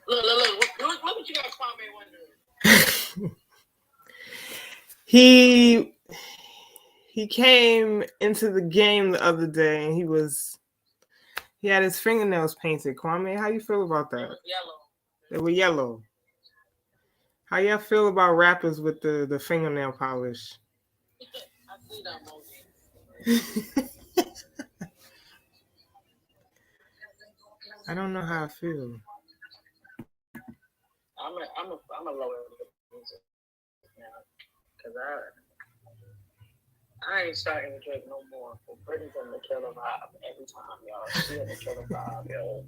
Look what you got Kwame wondering. He came into the game the other day and he had his fingernails painted. Kwame, how you feel about that? It was yellow. They were yellow. How y'all feel about rappers with the fingernail polish? I see that emoji. I don't know how I feel. I'm a lower music now because I ain't starting to drink no more. Brittany's in the killer vibe every time, y'all. She in the killer vibe, yo.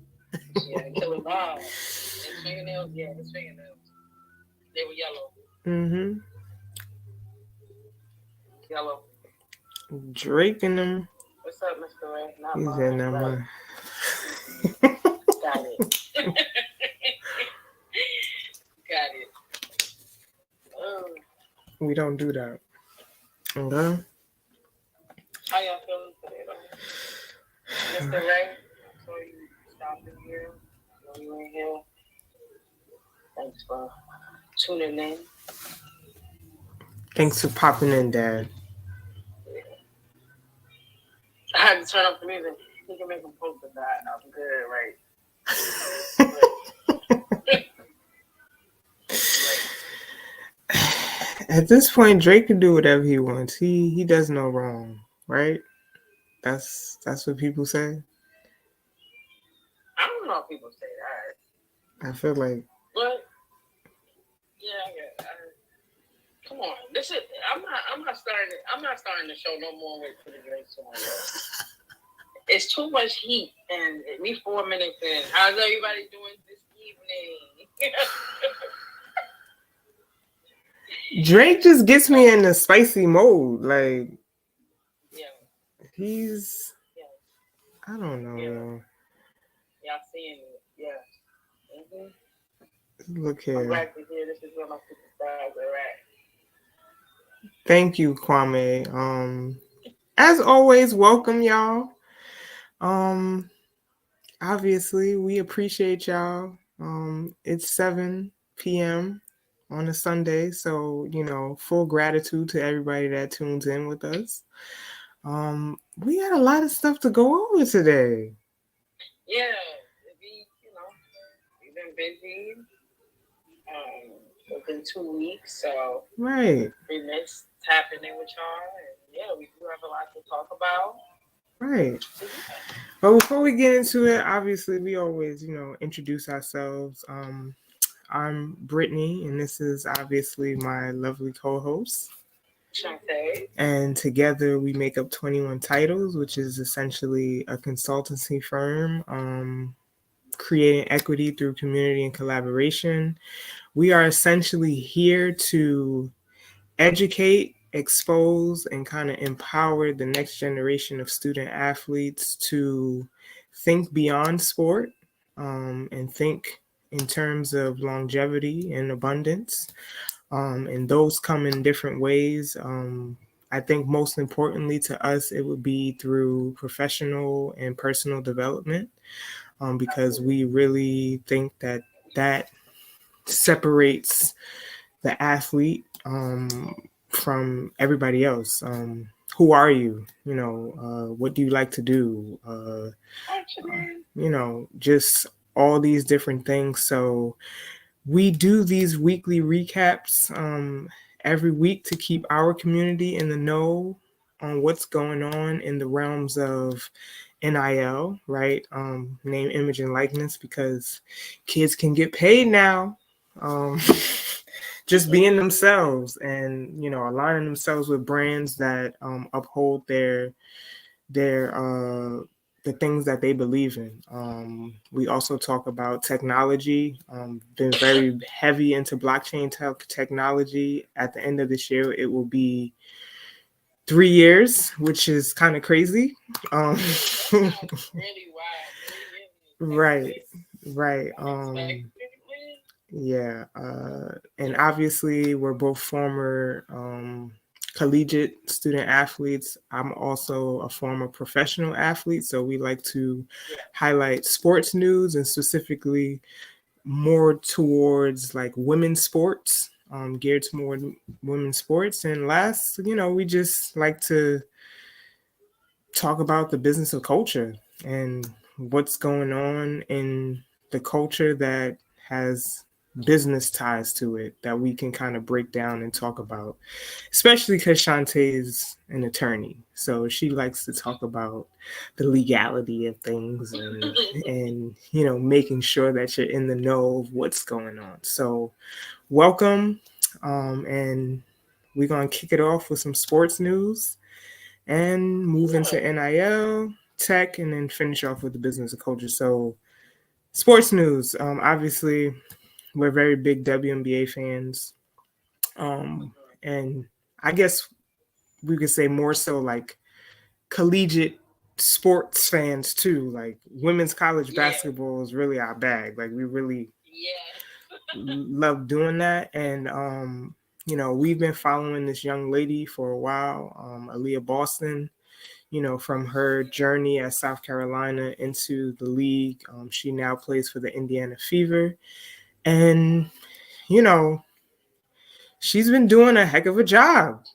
She in the killer vibe. His fingernails, yeah, his fingernails. They were yellow. Mm-hmm. Yellow. Drake and them. What's up, Mr. Ray? Not He's mine. in them. Right. Got it. Got it. We don't do that. Okay. How y'all feeling today, though? Mr. Ray, so you stopped in here. I know you in here. Thanks for tuning in. Thanks for popping in, Dad. Yeah. I had to turn off the music. You can make them post with that. I'm good, right? At this point, Drake can do whatever he wants. He does no wrong, right? That's what people say. I don't know if people say that. I feel like. But yeah. Come on, this is. I'm not starting to show no more weight for the Drake song. It's too much heat, and we 4 minutes in. How's everybody doing this evening? Drake just gets me in the spicy mode. Like, he's. I don't know. Y'all seeing it? Yeah. Mm-hmm. Look here. I'm glad to hear this is where my superstars are at. Thank you, Kwame. As always, welcome y'all. Obviously, we appreciate y'all. It's 7 p.m. on a Sunday, so full gratitude to everybody that tunes in with us. We got a lot of stuff to go over today. Yeah, we've been busy. Within 2 weeks, so right. We missed tapping in with y'all, and yeah, we do have a lot to talk about. Right. But before we get into it, obviously we always, introduce ourselves. I'm Brittany, and this is obviously my lovely co-host, Shantae. And together we make up 21 Titles, which is essentially a consultancy firm creating equity through community and collaboration. We are essentially here to educate, expose, and kind of empower the next generation of student athletes to think beyond sport and think in terms of longevity and abundance. And those come in different ways. I think most importantly to us, it would be through professional and personal development, because we really think that separates the athlete from everybody else. Who are you? What do you like to do? Just all these different things. So we do these weekly recaps every week to keep our community in the know on what's going on in the realms of NIL, right? Name, image, and likeness, because kids can get paid now. Just being themselves and aligning themselves with brands that uphold the things that they believe in. We also talk about technology. Been very heavy into blockchain technology. At the end of this year, it will be 3 years, which is kind of crazy. Really wild. Right. Yeah, and obviously we're both former collegiate student athletes. I'm also a former professional athlete, so we like to highlight sports news and specifically more towards like women's sports, geared toward women's sports. And last, we just like to talk about the business of culture and what's going on in the culture that has business ties to it that we can kind of break down and talk about, especially because Shantae is an attorney. So she likes to talk about the legality of things and making sure that you're in the know of what's going on. So welcome. And we're going to kick it off with some sports news and move into NIL, tech, and then finish off with the business of culture. So, sports news. Obviously, we're very big WNBA fans. And I guess we could say more so like collegiate sports fans too. Like women's college basketball is really our bag. Like we really love doing that. And we've been following this young lady for a while, Aaliyah Boston. From her journey at South Carolina into the league. She now plays for the Indiana Fever. And, she's been doing a heck of a job.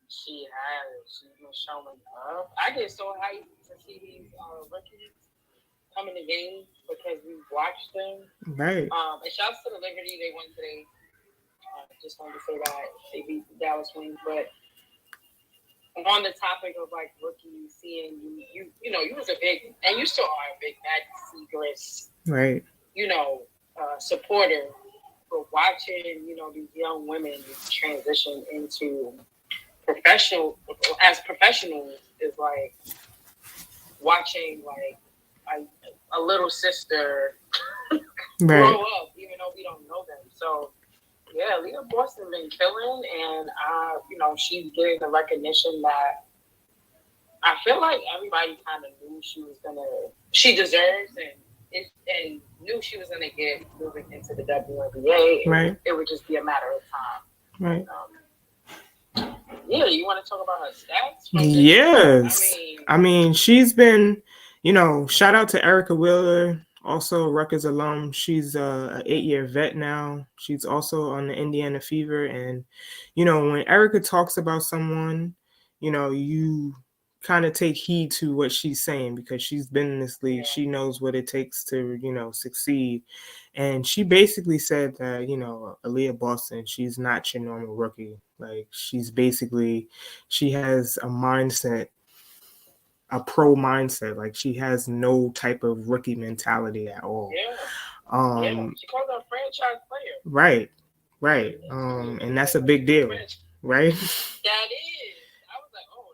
She has. She's been showing up. I get so hyped to see these rookies come in the game because we watched them. Right. And shouts to the Liberty. They won today. Just wanted to say that. They beat the Dallas Wings. But on the topic of like rookies, seeing you was a big, and you still are a big Maddie Siegrist, right? Supporter, but watching these young women transition into professionals is like watching like a little sister grow up, even though we don't know them. So. Yeah, Leah Boston been killing, and she's getting the recognition that I feel like everybody kind of knew she deserves, and knew she was gonna get moving into the WNBA. Right. It would just be a matter of time. Right. You want to talk about her stats? Yes. I mean, she's been, shout out to Erica Wheeler. Also, Rutgers alum. She's an 8-year vet now. She's also on the Indiana Fever. And, when Erica talks about someone, you kind of take heed to what she's saying because she's been in this league. She knows what it takes to, succeed. And she basically said that, Aaliyah Boston, she's not your normal rookie. Like, she has a mindset, a pro mindset. Like she has no type of rookie mentality at all. She calls her a franchise player. Right. And that's a big deal, right? That is. I was like, oh,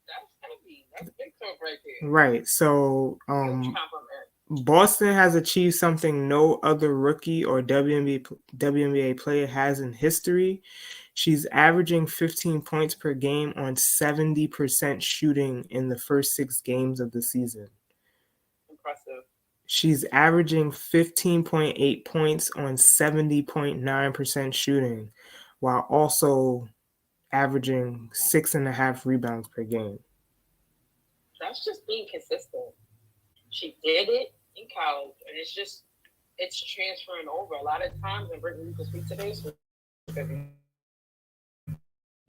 that's heavy. That's big talk right there. Right. So Boston has achieved something no other rookie or WNBA player has in history. She's averaging 15 points per game on 70% shooting in the first 6 games of the season. Impressive. She's averaging 15.8 points on 70.9% shooting, while also averaging 6.5 rebounds per game. That's just being consistent. She did it in college, and it's transferring over. A lot of times, and Brittany, you can speak to this because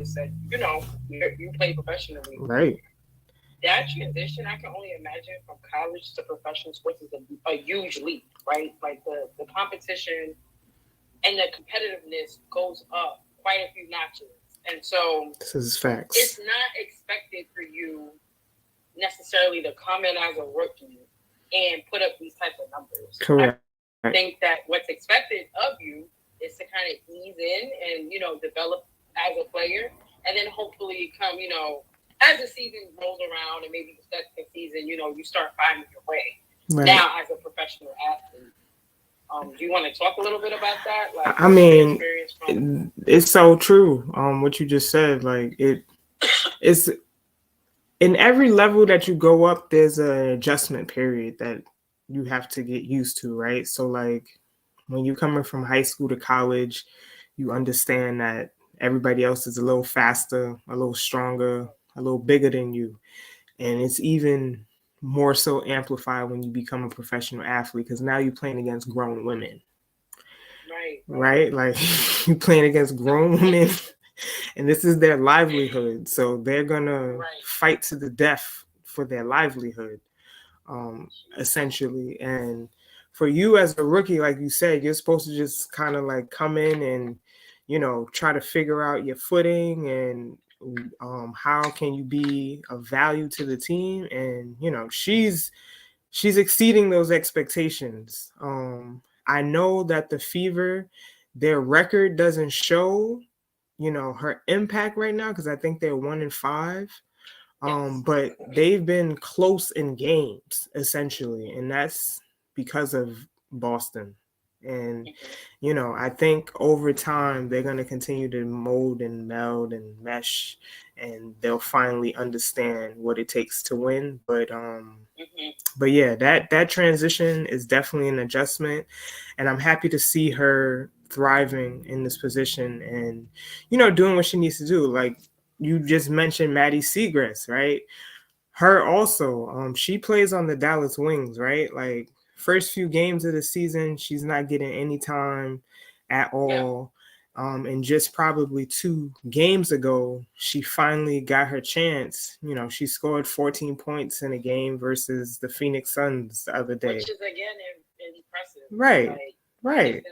said, you play professionally. Right. That transition, I can only imagine from college to professional sports is a huge leap, right? Like the competition and the competitiveness goes up quite a few notches. And so this is facts. It's not expected for you necessarily to come in as a rookie and put up these types of numbers. Correct. I think that what's expected of you is to kind of ease in and, develop as a player, and then hopefully come, as the season rolls around and maybe the second season, you start finding your way. Right. Now as a professional athlete. Do you want to talk a little bit about that? Like, I mean, it's so true. What you just said, like it's in every level that you go up, there's an adjustment period that you have to get used to, right? So like when you're coming from high school to college, you understand that everybody else is a little faster, a little stronger, a little bigger than you. And it's even more so amplified when you become a professional athlete because now you're playing against grown women, right? Like you playing against grown women, and this is their livelihood, so they're gonna fight to the death for their livelihood, essentially. And for you as a rookie, like you said, you're supposed to just kind of like come in and, you know, try to figure out your footing and how can you be of value to the team. And you know, she's exceeding those expectations. I know that the Fever, their record doesn't show, you know, her impact right now because I think they're 1-5. But they've been close in games essentially, and that's because of Boston. And you know, I think over time they're going to continue to mold and meld and mesh, and they'll finally understand what it takes to win. But yeah, that transition is definitely an adjustment, and I'm happy to see her thriving in this position and, you know, doing what she needs to do. Like you just mentioned Maddie Seagrass, right? Her also, she plays on the Dallas Wings, right? Like first few games of the season, she's not getting any time at all. And just probably 2 games ago, she finally got her chance. You know, she scored 14 points in a game versus the Phoenix Suns the other day. Which is again impressive. Right. Like, right.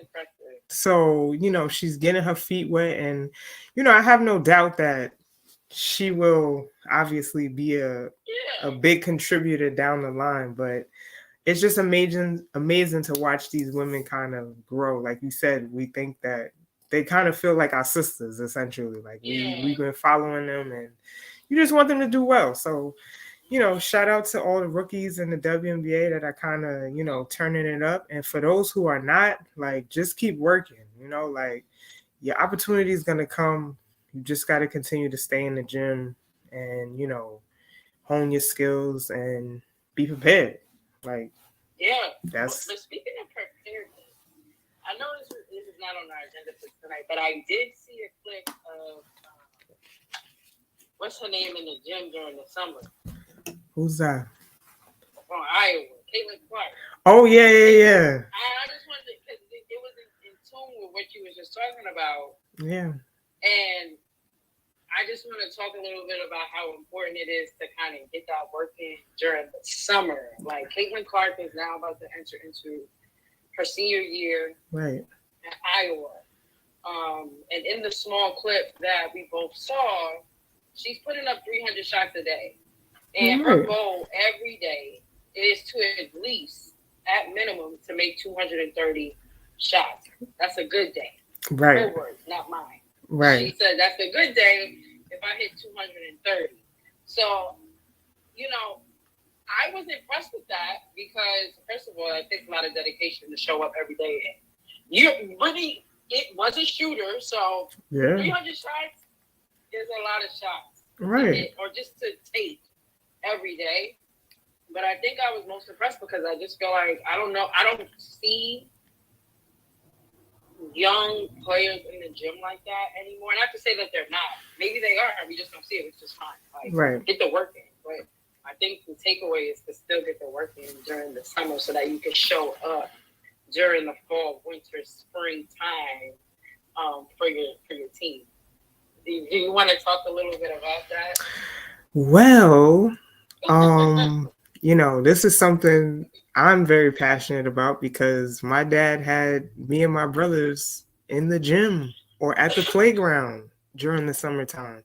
So, you know, she's getting her feet wet, and, you know, I have no doubt that she will obviously be a big contributor down the line. But it's just amazing to watch these women kind of grow. Like you said, we think that they kind of feel like our sisters, essentially. Like we've been following them, and you just want them to do well. So, you know, shout out to all the rookies in the WNBA that are kind of, you know, turning it up. And for those who are not, like, just keep working. You know, like your opportunity is gonna come. You just got to continue to stay in the gym and, you know, hone your skills and be prepared. Like, that's. But speaking of preparedness, I know this is not on our agenda for tonight, but I did see a clip of what's her name in the gym during the summer. Who's that? From Iowa, Caitlin Clark. Oh yeah. I just wanted to, because it was in tune with what you was just talking about. Yeah. And I just want to talk a little bit about how important it is to kind of get that work in during the summer. Like Caitlin Clark is now about to enter into her senior year at Iowa. And in the small clip that we both saw, she's putting up 300 shots a day. And her goal every day is to at least, at minimum, to make 230 shots. That's a good day. Right. Her words, not mine. Right. She said that's a good day if I hit 230. So, you know, I was impressed with that because, first of all, it takes a lot of dedication to show up every day. It was a shooter, so 300 shots is a lot of shots. Right. Or just to take every day. But I think I was most impressed because I just feel like, I don't see young players in the gym like that anymore. Not to say that they're not. Maybe they are. We just don't see it. It's just fine. Like, get the work in. But I think the takeaway is to still get the work in during the summer so that you can show up during the fall, winter, spring time for your team. Do you want to talk a little bit about that? Well, you know, this is something I'm very passionate about because my dad had me and my brothers in the gym or at the playground during the summertime.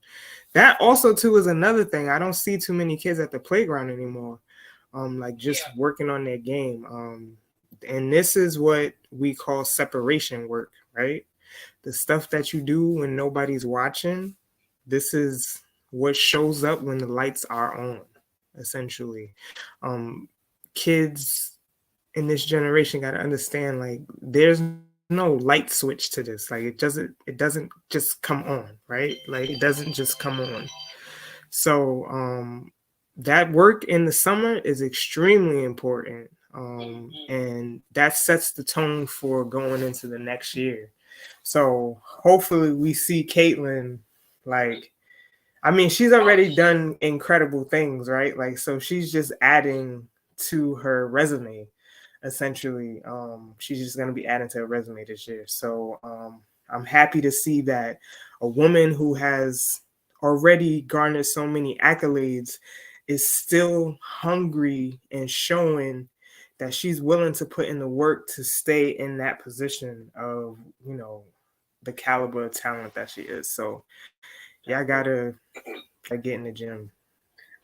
That also too is another thing. I don't see too many kids at the playground anymore. Like just working on their game. And this is what we call separation work, right? The stuff that you do when nobody's watching. This is what shows up when the lights are on, essentially. Kids in this generation got to understand, like, there's no light switch to this. Like, it doesn't just come on, right? Like, it doesn't just come on. So that work in the summer is extremely important. And that sets the tone for going into the next year. So hopefully we see Caitlin, like, I mean, she's already done incredible things, right? Like, so she's just adding to her resume, essentially. She's just going to be adding to her resume this year. So I'm happy to see that a woman who has already garnered so many accolades is still hungry and showing that she's willing to put in the work to stay in that position of, the caliber of talent that she is. So yeah, I gotta get in the gym.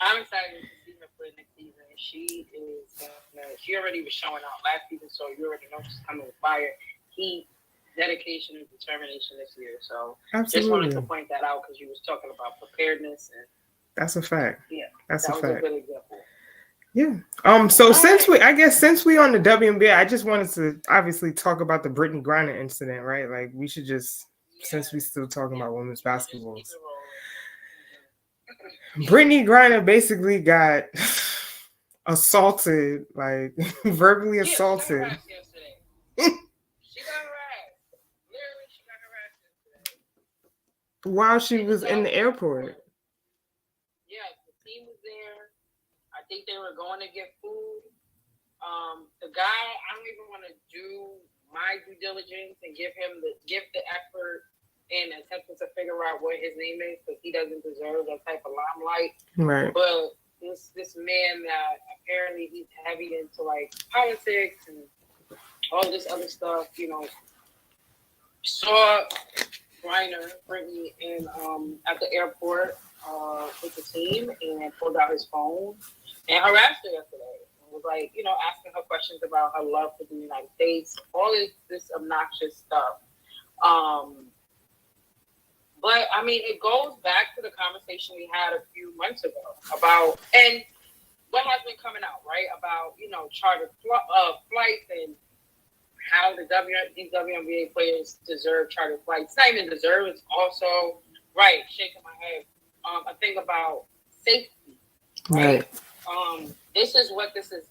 I'm excited to see her for next season. She is, she already was showing out last season, so you already know she's coming with fire, heat, dedication, and determination this year. So Absolutely. Just wanted to point that out because you was talking about preparedness, and that's a fact. Yeah, that's a fact. A good example. Yeah. So since we on the WNBA, I just wanted to obviously talk about the Brittney Griner incident, right? Like we should just, since we still talking about women's basketball. Brittney Griner basically got assaulted, like verbally assaulted. She got harassed yesterday. She got harassed. Literally, she got harassed yesterday. While she was in the airport. Yeah, the team was there. I think they were going to get food. The guy, I don't even want to do my due diligence and give the effort and attempting to figure out what his name is because he doesn't deserve that type of limelight. Right. But this man that apparently he's heavy into like politics and all this other stuff, saw Brittney in at the airport with the team and pulled out his phone and harassed her yesterday. And was like, asking her questions about her love for the United States, all this obnoxious stuff. But I mean, it goes back to the conversation we had a few months ago about, and what has been coming out, right? About, chartered flights and how these WNBA players deserve chartered flights. It's not even deserve, it's also, right, shaking my head. I think about safety, right? This is what this is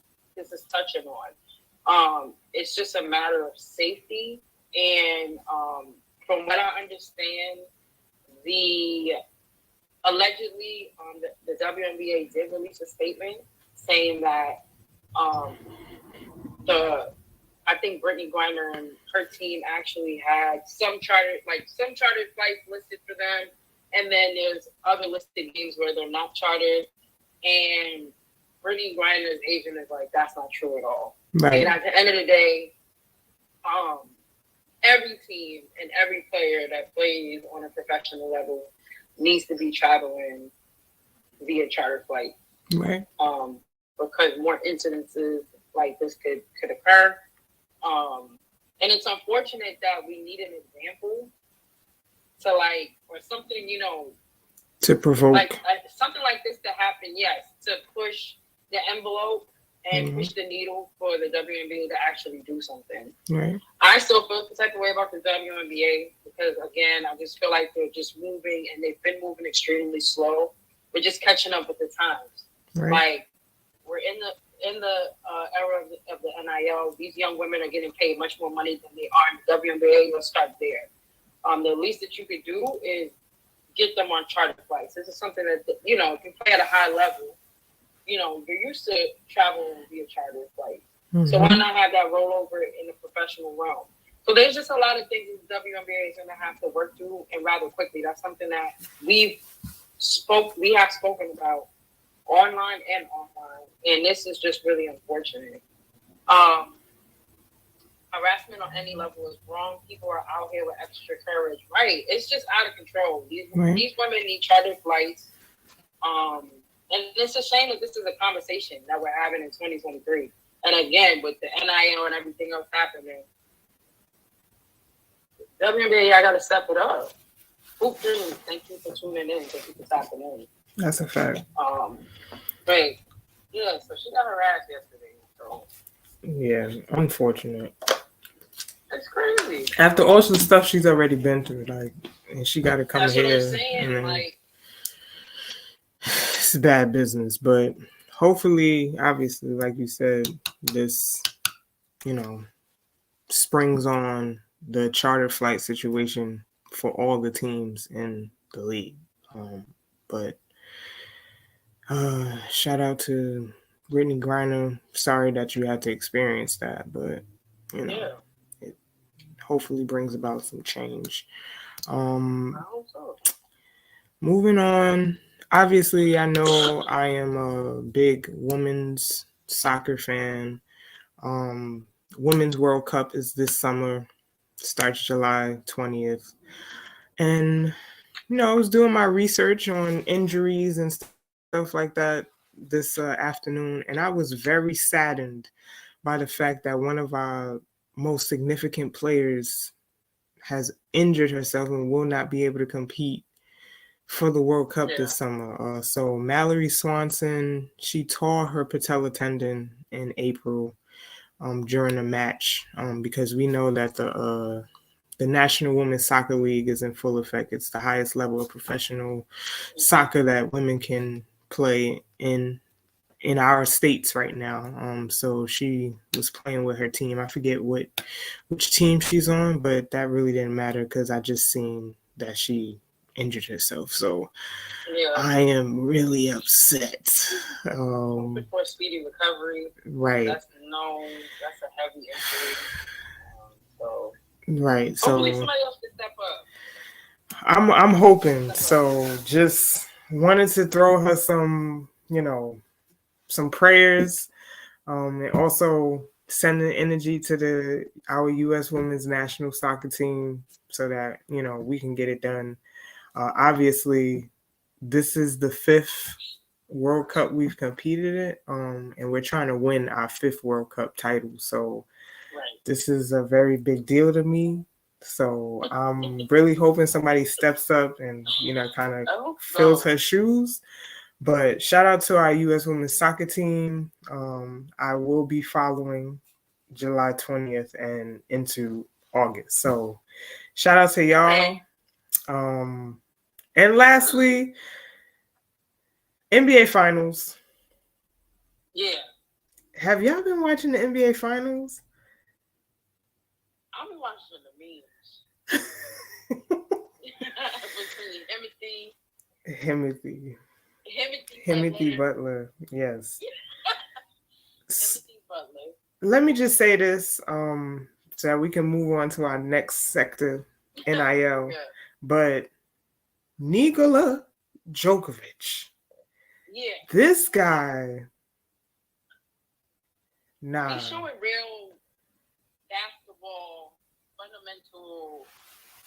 touching on. It's just a matter of safety. And from what I understand, allegedly, the WNBA did release a statement saying that I think Brittney Griner and her team actually had some chartered flights listed for them, and then there's other listed games where they're not chartered. And Brittney Griner's agent is like, that's not true at all. Right. And at the end of the day, every team and every player that plays on a professional level needs to be traveling via charter flight. Right. Because more incidences like this could occur. And it's unfortunate that we need an example to or something, to provoke. Something like this to happen, yes, to push the envelope and push the needle for the WNBA to actually do something. Right. I still feel the type of way about the WNBA because, again, I just feel like they're just moving and they've been moving extremely slow. We're just catching up with the times. Right. We're in the era of the NIL. These young women are getting paid much more money than they are in the WNBA. Let's start there. The least that you could do is get them on charter flights. This is something that, if you play at a high level, you're used to traveling via charter flight. Mm-hmm. So why not have that rollover in the professional realm? So there's just a lot of things the WNBA is going to have to work through and rather quickly. That's something that we have spoken about online and offline. And this is just really unfortunate. Harassment on any level is wrong. People are out here with extra courage. Right. It's just out of control. These women need charter flights. And it's a shame that this is a conversation that we're having in 2023. And again, with the NIL and everything else happening, WNBA, I got to step it up. Hoop Dreams, thank you for tuning in. Thank you for tapping in. That's a fact. Right. Yeah, so she got harassed yesterday. So. Yeah, unfortunate. It's crazy. After all the stuff she's already been through, and she got to come here. That's what I'm saying, it's bad business, but hopefully, obviously, like you said, this, springs on the charter flight situation for all the teams in the league. But shout out to Brittany Griner, sorry that you had to experience that, but you know, it hopefully brings about some change. I hope so. Moving on. Obviously, I know I am a big women's soccer fan. Women's World Cup is this summer, starts July 20th. And, I was doing my research on injuries and stuff like that this afternoon, and I was very saddened by the fact that one of our most significant players has injured herself and will not be able to compete for the World Cup this summer. So Mallory Swanson, she tore her patella tendon in April during a match because we know that the National Women's Soccer League is in full effect. It's the highest level of professional soccer that women can play in our states right now. So she was playing with her team. I forget which team she's on, but that really didn't matter because I just seen that she injured herself. So I am really upset. Before speedy recovery. Right. That's a heavy injury. Right. So hopefully somebody else can step up. I'm hoping. So just wanted to throw her some, some prayers. And also sending energy to our U.S. Women's National Soccer Team so that, we can get it done. Obviously, this is the 5th World Cup we've competed in, and we're trying to win our 5th World Cup title. So this is a very big deal to me. So I'm really hoping somebody steps up and, kind of fills her shoes. But shout out to our U.S. Women's Soccer Team. I will be following July 20th and into August. So shout out to y'all. And lastly, NBA Finals. Yeah. Have y'all been watching the NBA Finals? I've been watching the memes. Between Himothy Butler. Yes. Himothy Butler. Let me just say this, so that we can move on to our next sector, NIL. But Nikola Djokovic. Yeah. This guy. Nah. He's showing real basketball fundamental.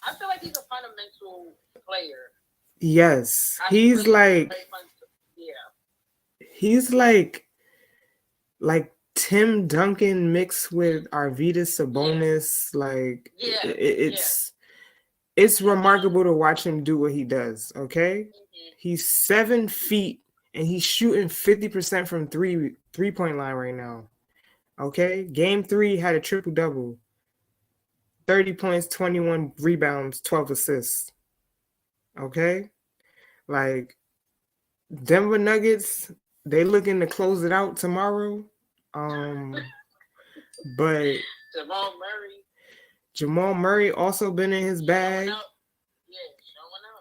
I feel like he's a fundamental player. Yes. He's like. Yeah. He's like Tim Duncan mixed with Arvydas Sabonis. Like it's remarkable to watch him do what he does. Okay, he's 7 feet and he's shooting 50% from three-point line right now. Okay, Game 3 had a triple-double, 30 points, 21 rebounds, 12 assists. Okay, like Denver Nuggets, they looking to close it out tomorrow. But Jamal Murray also been in his bag. Showing up.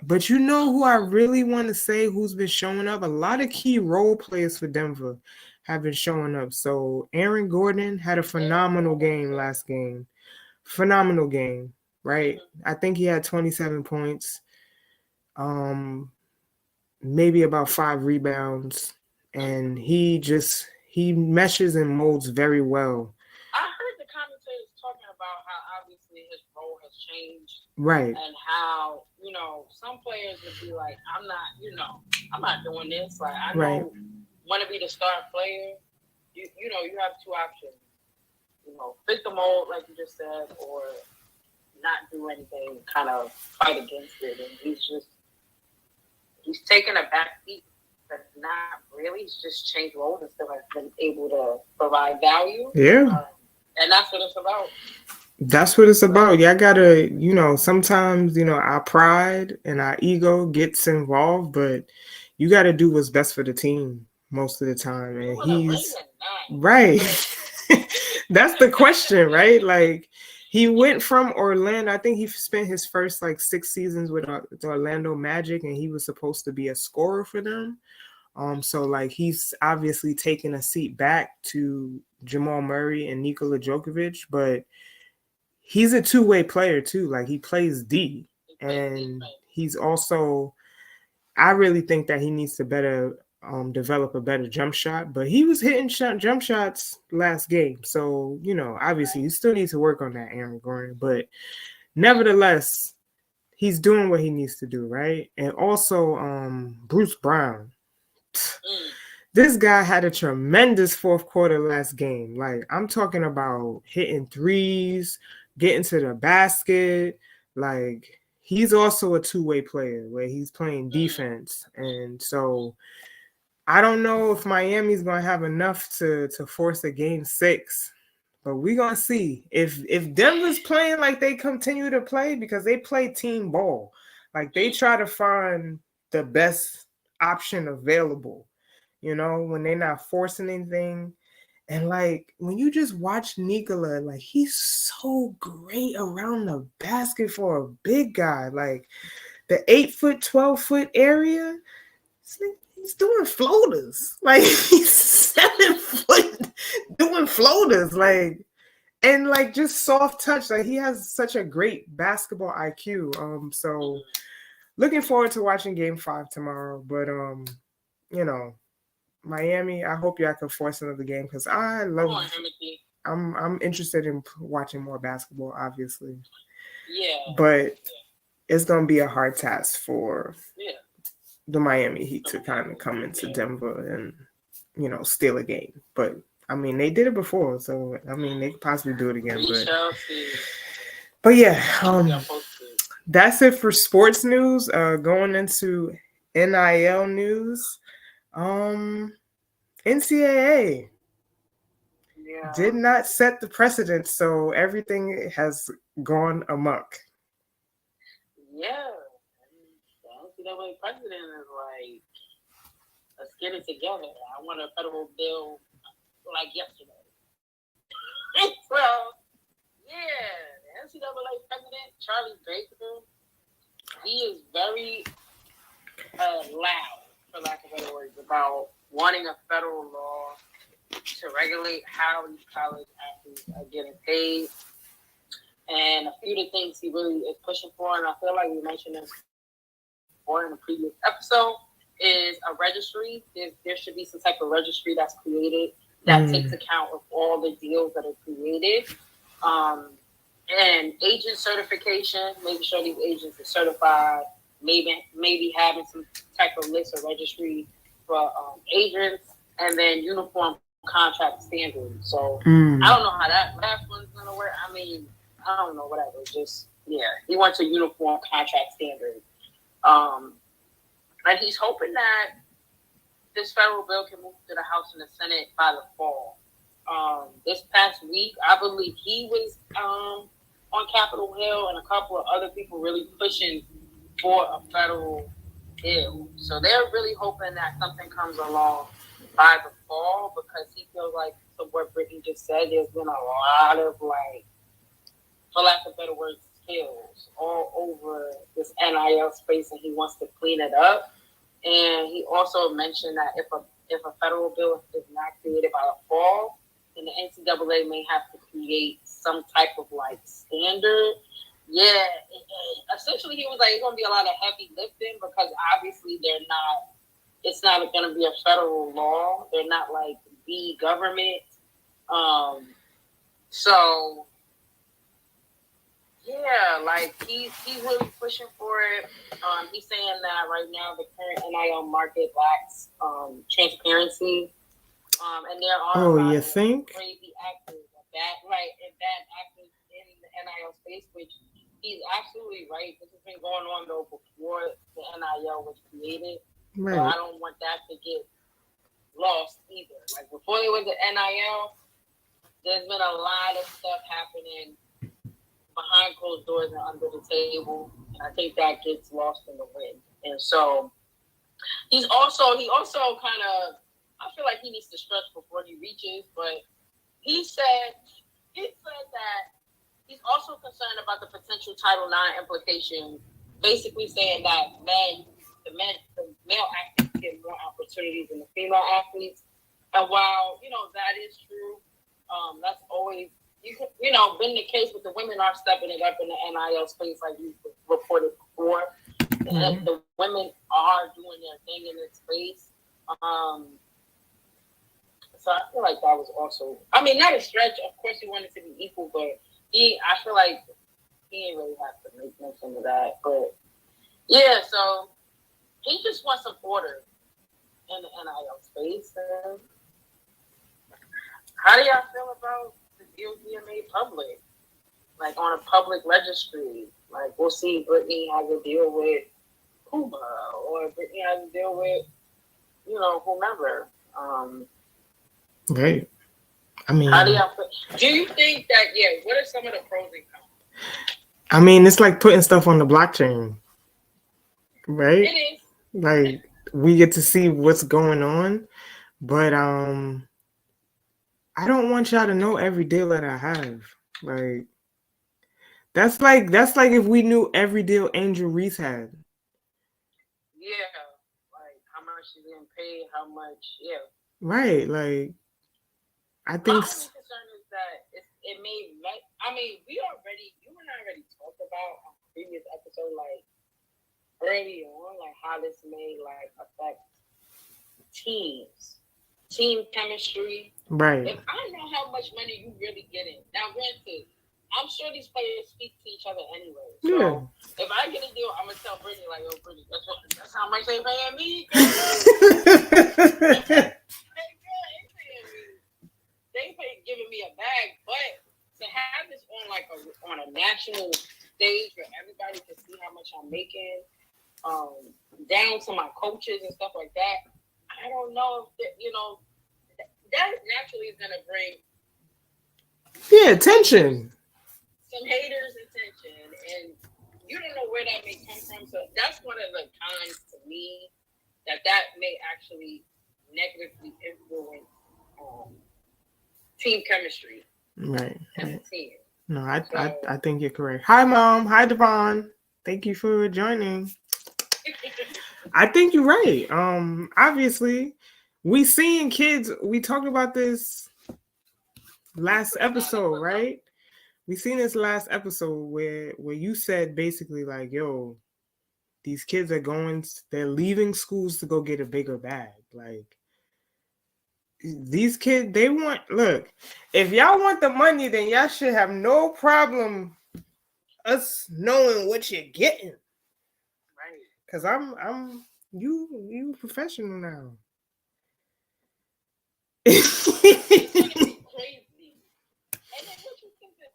But you know who I really want to say who's been showing up? A lot of key role players for Denver have been showing up. So Aaron Gordon had a phenomenal game last game. Phenomenal game, right? I think he had 27 points. Maybe about 5 rebounds. And he meshes and molds very well. I heard the commentators talking about how obviously his role has changed. Right. And how, some players would be like, I'm not doing this. Like, I don't want to be the star player. You have 2 options. Fit the mold, like you just said, or not do anything, kind of fight against it. And he's taken a back seat. But not really. He's just changed roles and still has been able to provide value. Yeah. And that's what it's about. That's what it's about. Y'all gotta, sometimes, our pride and our ego gets involved, but you gotta do what's best for the team most of the time. And he's right. That's the question, right? Like, he went from Orlando. I think he spent his first 6 seasons with the Orlando Magic, and he was supposed to be a scorer for them. So like he's obviously taken a seat back to Jamal Murray and Nikola Djokovic, but he's a two-way player too. Like he plays D, and he's also. I really think that he needs to better develop a better jump shot, but he was hitting jump shots last game. So, you know, obviously you still need to work on that, Aaron Gordon. But nevertheless, he's doing what he needs to do, right? And also Bruce Brown. This guy had a tremendous fourth quarter last game. Like, I'm talking about hitting threes, getting to the basket. Like, he's also a two-way player where he's playing defense. And so I don't know if Miami's going to have enough to force a game 6. But we're going to see. If Denver's playing like they continue to play, because they play team ball. Like, they try to find the best option available. You know, when they're not forcing anything. And like when you just watch Nikola, like he's so great around the basket for a big guy. Like the 8-foot, 12-foot area, he's doing floaters. Like he's 7 foot doing floaters. Like and like just soft touch. Like he has such a great basketball IQ. So looking forward to watching game 5 tomorrow. But you know. Miami, I hope y'all can force another game because I love. I'm interested in watching more basketball, obviously. Yeah. But it's gonna be a hard task for the Miami Heat to kind of come into Denver and steal a game. But I mean, they did it before, so I mean, they could possibly do it again. But yeah, that's it for sports news. Going into NIL news. NCAA did not set the precedent, so everything has gone amok. Yeah. The NCAA president is like, let's get it together. I want a federal bill like yesterday. Well, yeah, the NCAA president, Charlie Baker, he is very loud, for lack of better words, about wanting a federal law to regulate how these college athletes are getting paid. And a few of the things he really is pushing for, and I feel like we mentioned this before in a previous episode, is a registry. There should be some type of registry that's created that takes account of all the deals that are created. And agent certification, making sure these agents are certified, maybe having some type of list or registry for agents, and then uniform contract standards. So I don't know how that last one's gonna work. I mean, I don't know, whatever. Just he wants a uniform contract standard, and he's hoping that this federal bill can move to the House and the Senate by the fall. This past week, I believe he was on Capitol Hill, and a couple of other people really pushing for a federal bill. So they're really hoping that something comes along by the fall, because he feels like, so what Brittany just said, there's been a lot of, like, for lack of better words, skills all over this NIL space, and he wants to clean it up. And he also mentioned that if a federal bill is not created by the fall, then the NCAA may have to create some type of like standard. Yeah, essentially he was like, it's going to be a lot of heavy lifting, because obviously it's not going to be a federal law. They're not like the government. So yeah, like he's really pushing for it. He's saying that right now the current NIL market lacks transparency. And there are a lot of crazy actors, bad actors in the NIL space, which he's absolutely right. This has been going on though before the NIL was created. Right. So I don't want that to get lost either. Like before there was the NIL, there's been a lot of stuff happening behind closed doors and under the table. And I think that gets lost in the wind. And so he also kind of, I feel like he needs to stretch before he reaches, but he said that he's also concerned about the potential Title IX implications, basically saying that the male athletes get more opportunities than the female athletes. And while, that is true, that's always, been the case with the women are stepping it up in the NIL space, like you reported before. Mm-hmm. The women are doing their thing in this space. So I feel like that was also, not a stretch. Of course, he wanted to be equal, but I feel like he didn't really have to make mention of that. But yeah, so he just wants some order in the NIL space. How do y'all feel about the deal being made public? Like on a public registry? Like we'll see Brittany has a deal with Puma, or Brittany has a deal with, whomever. Right. How do y'all feel? Do you think that, what are some of the pros and cons? It's like putting stuff on the blockchain, right? It is. Like we get to see what's going on, but I don't want y'all to know every deal that I have. Like that's like if we knew every deal Angel Reese had. Yeah, like how much she's getting paid, how much, Right, like I think. My only concern is that it may. You and I already talked about on previous episode, like early on, like how this may like affect teams, team chemistry. Right. If I know how much money you really getting, now granted, I'm sure these players speak to each other anyway. So if I get a deal, I'm gonna tell Brittany like, "Yo, Brittany, that's how much they paying me." They giving me a bag, but to have this on a national stage where everybody can see how much I'm making, down to my coaches and stuff like that, I don't know if that naturally is gonna bring attention. Some haters' attention, and you don't know where that may come from. So that's one of the cons to me that may actually negatively influence team chemistry. Right. As a team. No, I think you're correct. Hi, Mom. Hi, Devon. Thank you for joining. I think you're right. Obviously, we seeing kids. We talked about this last episode, right? We seen this last episode where you said basically like, yo, these kids they're leaving schools to go get a bigger bag. Like these kids, look, if y'all want the money, then y'all should have no problem us knowing what you're getting. Right. Cause you professional now. It's crazy. And then what you think that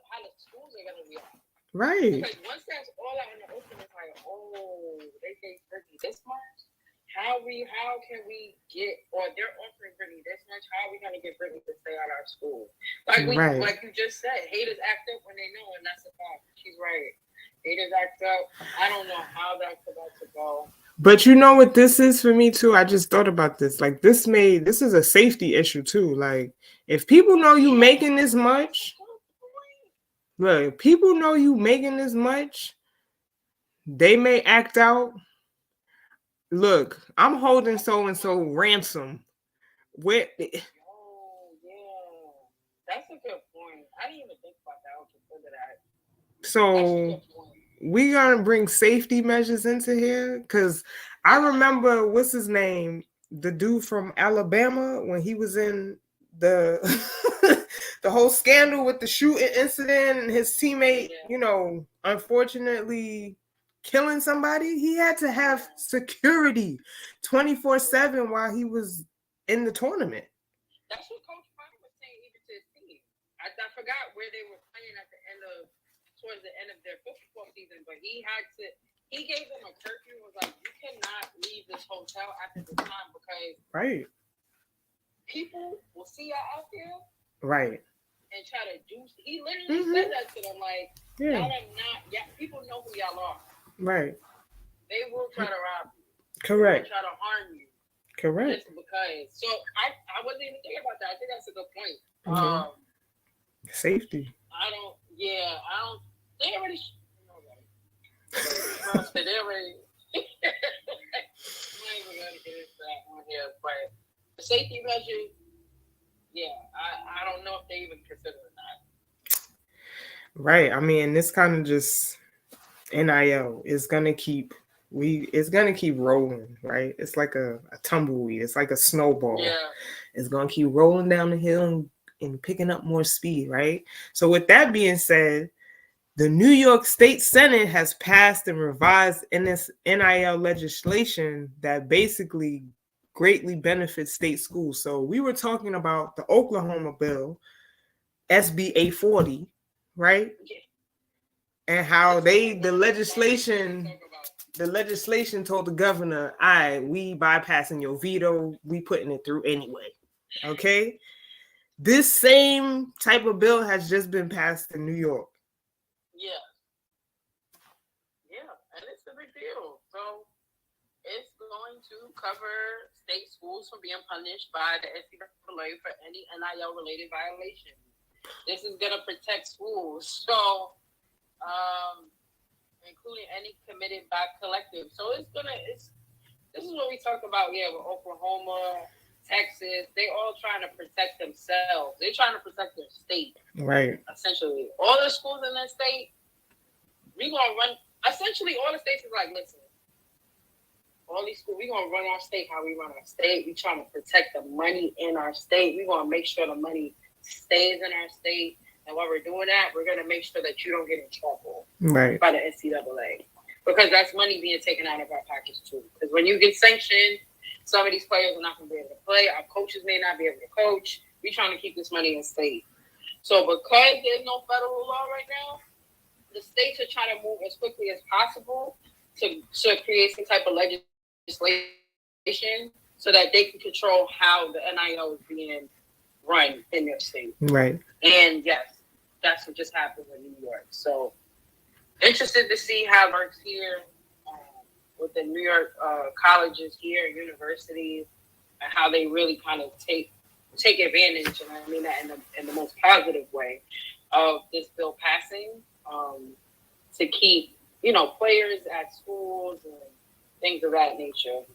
how the schools are gonna react? Right. Because once that's all out in the open, it's like, oh, they gave Brittany this much. How can we get, or they're offering Brittany this much? How are we gonna get Brittany to stay out of our school? Like you just said, haters act up when they know, and that's a fact. She's right. Haters act up. I don't know how that's about to go. But you know what this is for me too? I just thought about this. Like this is a safety issue too. Like if people know you making this much, look, people know you making this much, they may act out. Look, I'm holding so and so ransom. Oh yeah, that's a good point. I didn't even think about that. I was consider that. So we gonna bring safety measures into here because I remember what's his name, the dude from Alabama when he was in the the whole scandal with the shooting incident and his teammate, unfortunately killing somebody. He had to have security 24/7 while he was in the tournament. That's what Coach Prime was saying even to his team. I forgot where they were playing towards the end of their football season, but he gave them a curfew and was like, you cannot leave this hotel after this time because people will see y'all out there. Right. And try to do. He literally said that to them, like, y'all are not. Yeah, people know who y'all are. Right. They will try to rob you. Correct. They will try to harm you. Correct. Just because. So I wasn't even thinking about that. I think that's a good point. Safety. They already. They already. but the safety measures, yeah, I don't know if they even consider it that. Right. I mean, this kind of just NIL is gonna keep it's gonna keep rolling, right? It's like a tumbleweed. It's like a snowball. Yeah. It's gonna keep rolling down the hill and picking up more speed, right? So with that being said, the New York State Senate has passed and revised in this NIL legislation that basically greatly benefits state schools. So we were talking about the Oklahoma bill, SB 840, right? Yeah. And how the legislation told the governor, all right, we bypassing your veto, we putting it through anyway. Okay. This same type of bill has just been passed in New York. Yeah. Yeah, and it's a big deal. So it's going to cover state schools from being punished by the NCAA for any NIL related violation. This is going to protect schools. So including any committed by collective. So this is what we talk about, with Oklahoma, Texas. They all trying to protect themselves. They're trying to protect their state. Right. Essentially. All the schools in that state, we gonna run, essentially all the states is like, listen, all these schools, we gonna run our state how we run our state. We trying to protect the money in our state. We gonna make sure the money stays in our state. And while we're doing that, we're going to make sure that you don't get in trouble by the NCAA. Because that's money being taken out of our pockets, too. Because when you get sanctioned, some of these players are not going to be able to play. Our coaches may not be able to coach. We're trying to keep this money in state. So because there's no federal law right now, the states are trying to move as quickly as possible to create some type of legislation so that they can control how the NIL is being run in their state. Right. And yes, that's what just happened in New York. So interested to see how it works here with the New York colleges here, universities, and how they really kind of take advantage, and I mean that in the most positive way, of this bill passing to keep, players at schools and things of that nature.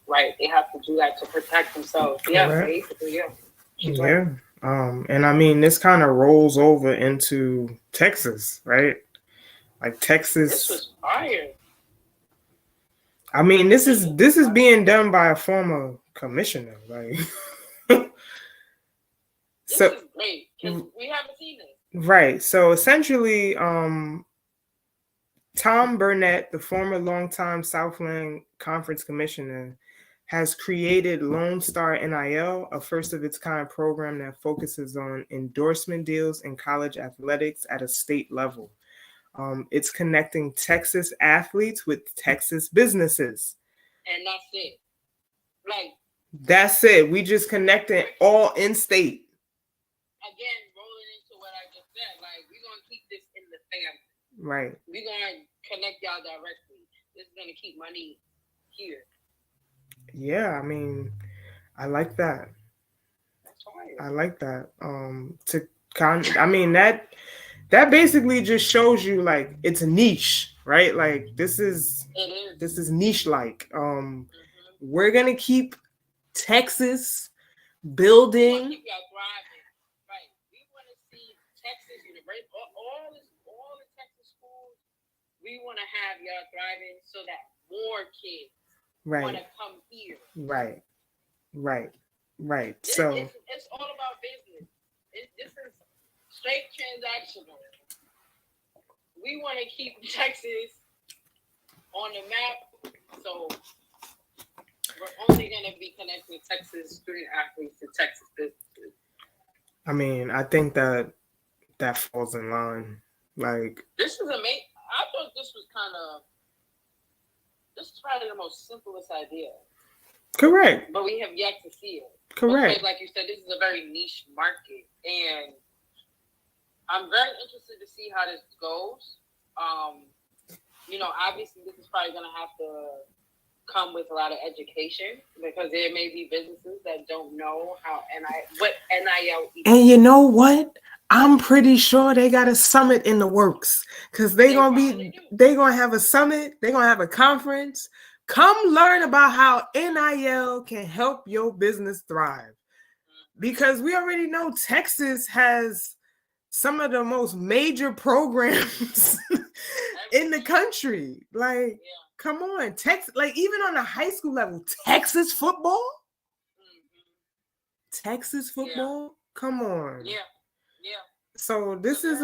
Right, they have to do that to protect themselves. Yeah, basically, yeah. Yeah. And I mean, this kind of rolls over into Texas, right? Like Texas. This was fire. I mean, this is being done by a former commissioner, like. This is great because we haven't seen this. Right. So essentially, Tom Burnett, the former longtime Southland Conference commissioner, has created Lone Star NIL, a first of its kind program that focuses on endorsement deals in college athletics at a state level. It's connecting Texas athletes with Texas businesses. And that's it. That's it. We just connected all in state. Again, rolling into what I just said, we're going to keep this in the family. Right. We're going to connect y'all directly. This is going to keep money here. Yeah, I mean, I like that. That's fine. I like that. That basically just shows you it's a niche, right? This is niche like. We're gonna keep Texas building. Keep y'all thriving. Right. We want to see Texas University, all the Texas schools. We want to have y'all thriving so that more kids want to come here. Right. So it's all about business. This is straight transactional. We want to keep Texas on the map, so we're only going to be connecting Texas student athletes to Texas businesses. I mean, I think that falls in line. This is amazing. I thought this was probably the most simplest idea. Correct. But we have yet to see it. Correct. Because, like you said, this is a very niche market, and I'm very interested to see how this goes. Obviously, this is probably going to have to come with a lot of education because there may be businesses that don't know what NIL is. And you know what? I'm pretty sure they got a summit in the works because they're gonna have a summit. They're gonna have a conference. Come learn about how NIL can help your business thrive. Because we already know Texas has some of the most major programs in the country. Like, come on, Texas, like even on the high school level, Texas football? Texas football? Come on. Yeah. So this is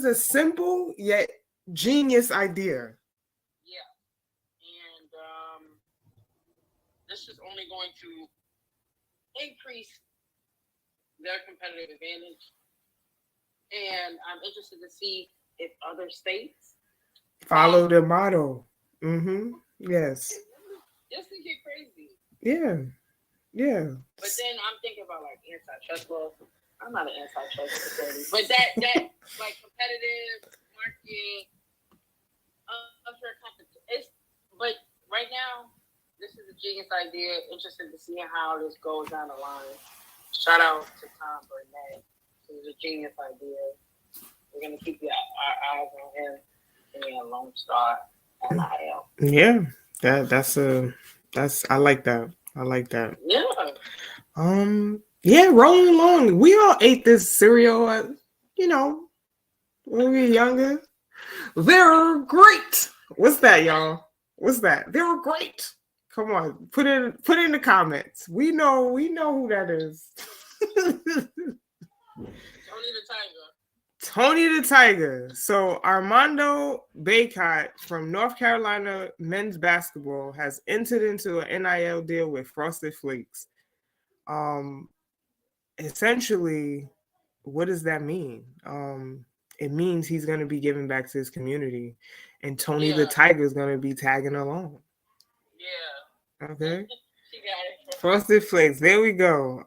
a simple yet genius idea. Yeah. And this is only going to increase their competitive advantage. And I'm interested to see if other states follow the model. Yes. Just to get crazy. Yeah. But then I'm thinking about like antitrust laws. I'm not an antitrust attorney, but that like competitive market, unfair competition. But right now, this is a genius idea. Interested to see how this goes down the line. Shout out to Tom Burnett. This is a genius idea. We're gonna keep our eyes on him and Lone Star NIL. Yeah, that's I like that. I like that. Yeah. Yeah, rolling along. We all ate this cereal, when we were younger. They're great. What's that, y'all? What's that? They're great. Come on, put it in the comments. We know who that is. Tony the Tiger. So Armando Bacot from North Carolina men's basketball has entered into an NIL deal with Frosted Flakes. Essentially, what does that mean? It means he's going to be giving back to his community, and Tony the Tiger is going to be tagging along. Yeah. Okay. She got it. Frosted Flakes. There we go.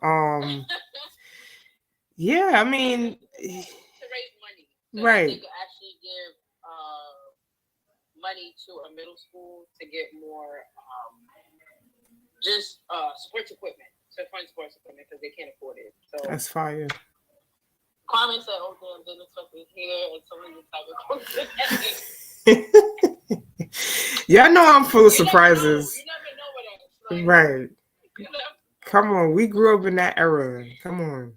Yeah, I mean, to raise money. So right. They could actually give money to a middle school to get more just sports equipment. To fund sports equipment because they can't afford it. So that's fire. Carmen said, "Oh damn, didn't expect me here," and so many type of Y'all know I'm full of surprises. You never know what else. Like, right. Come on, we grew up in that era. Come on.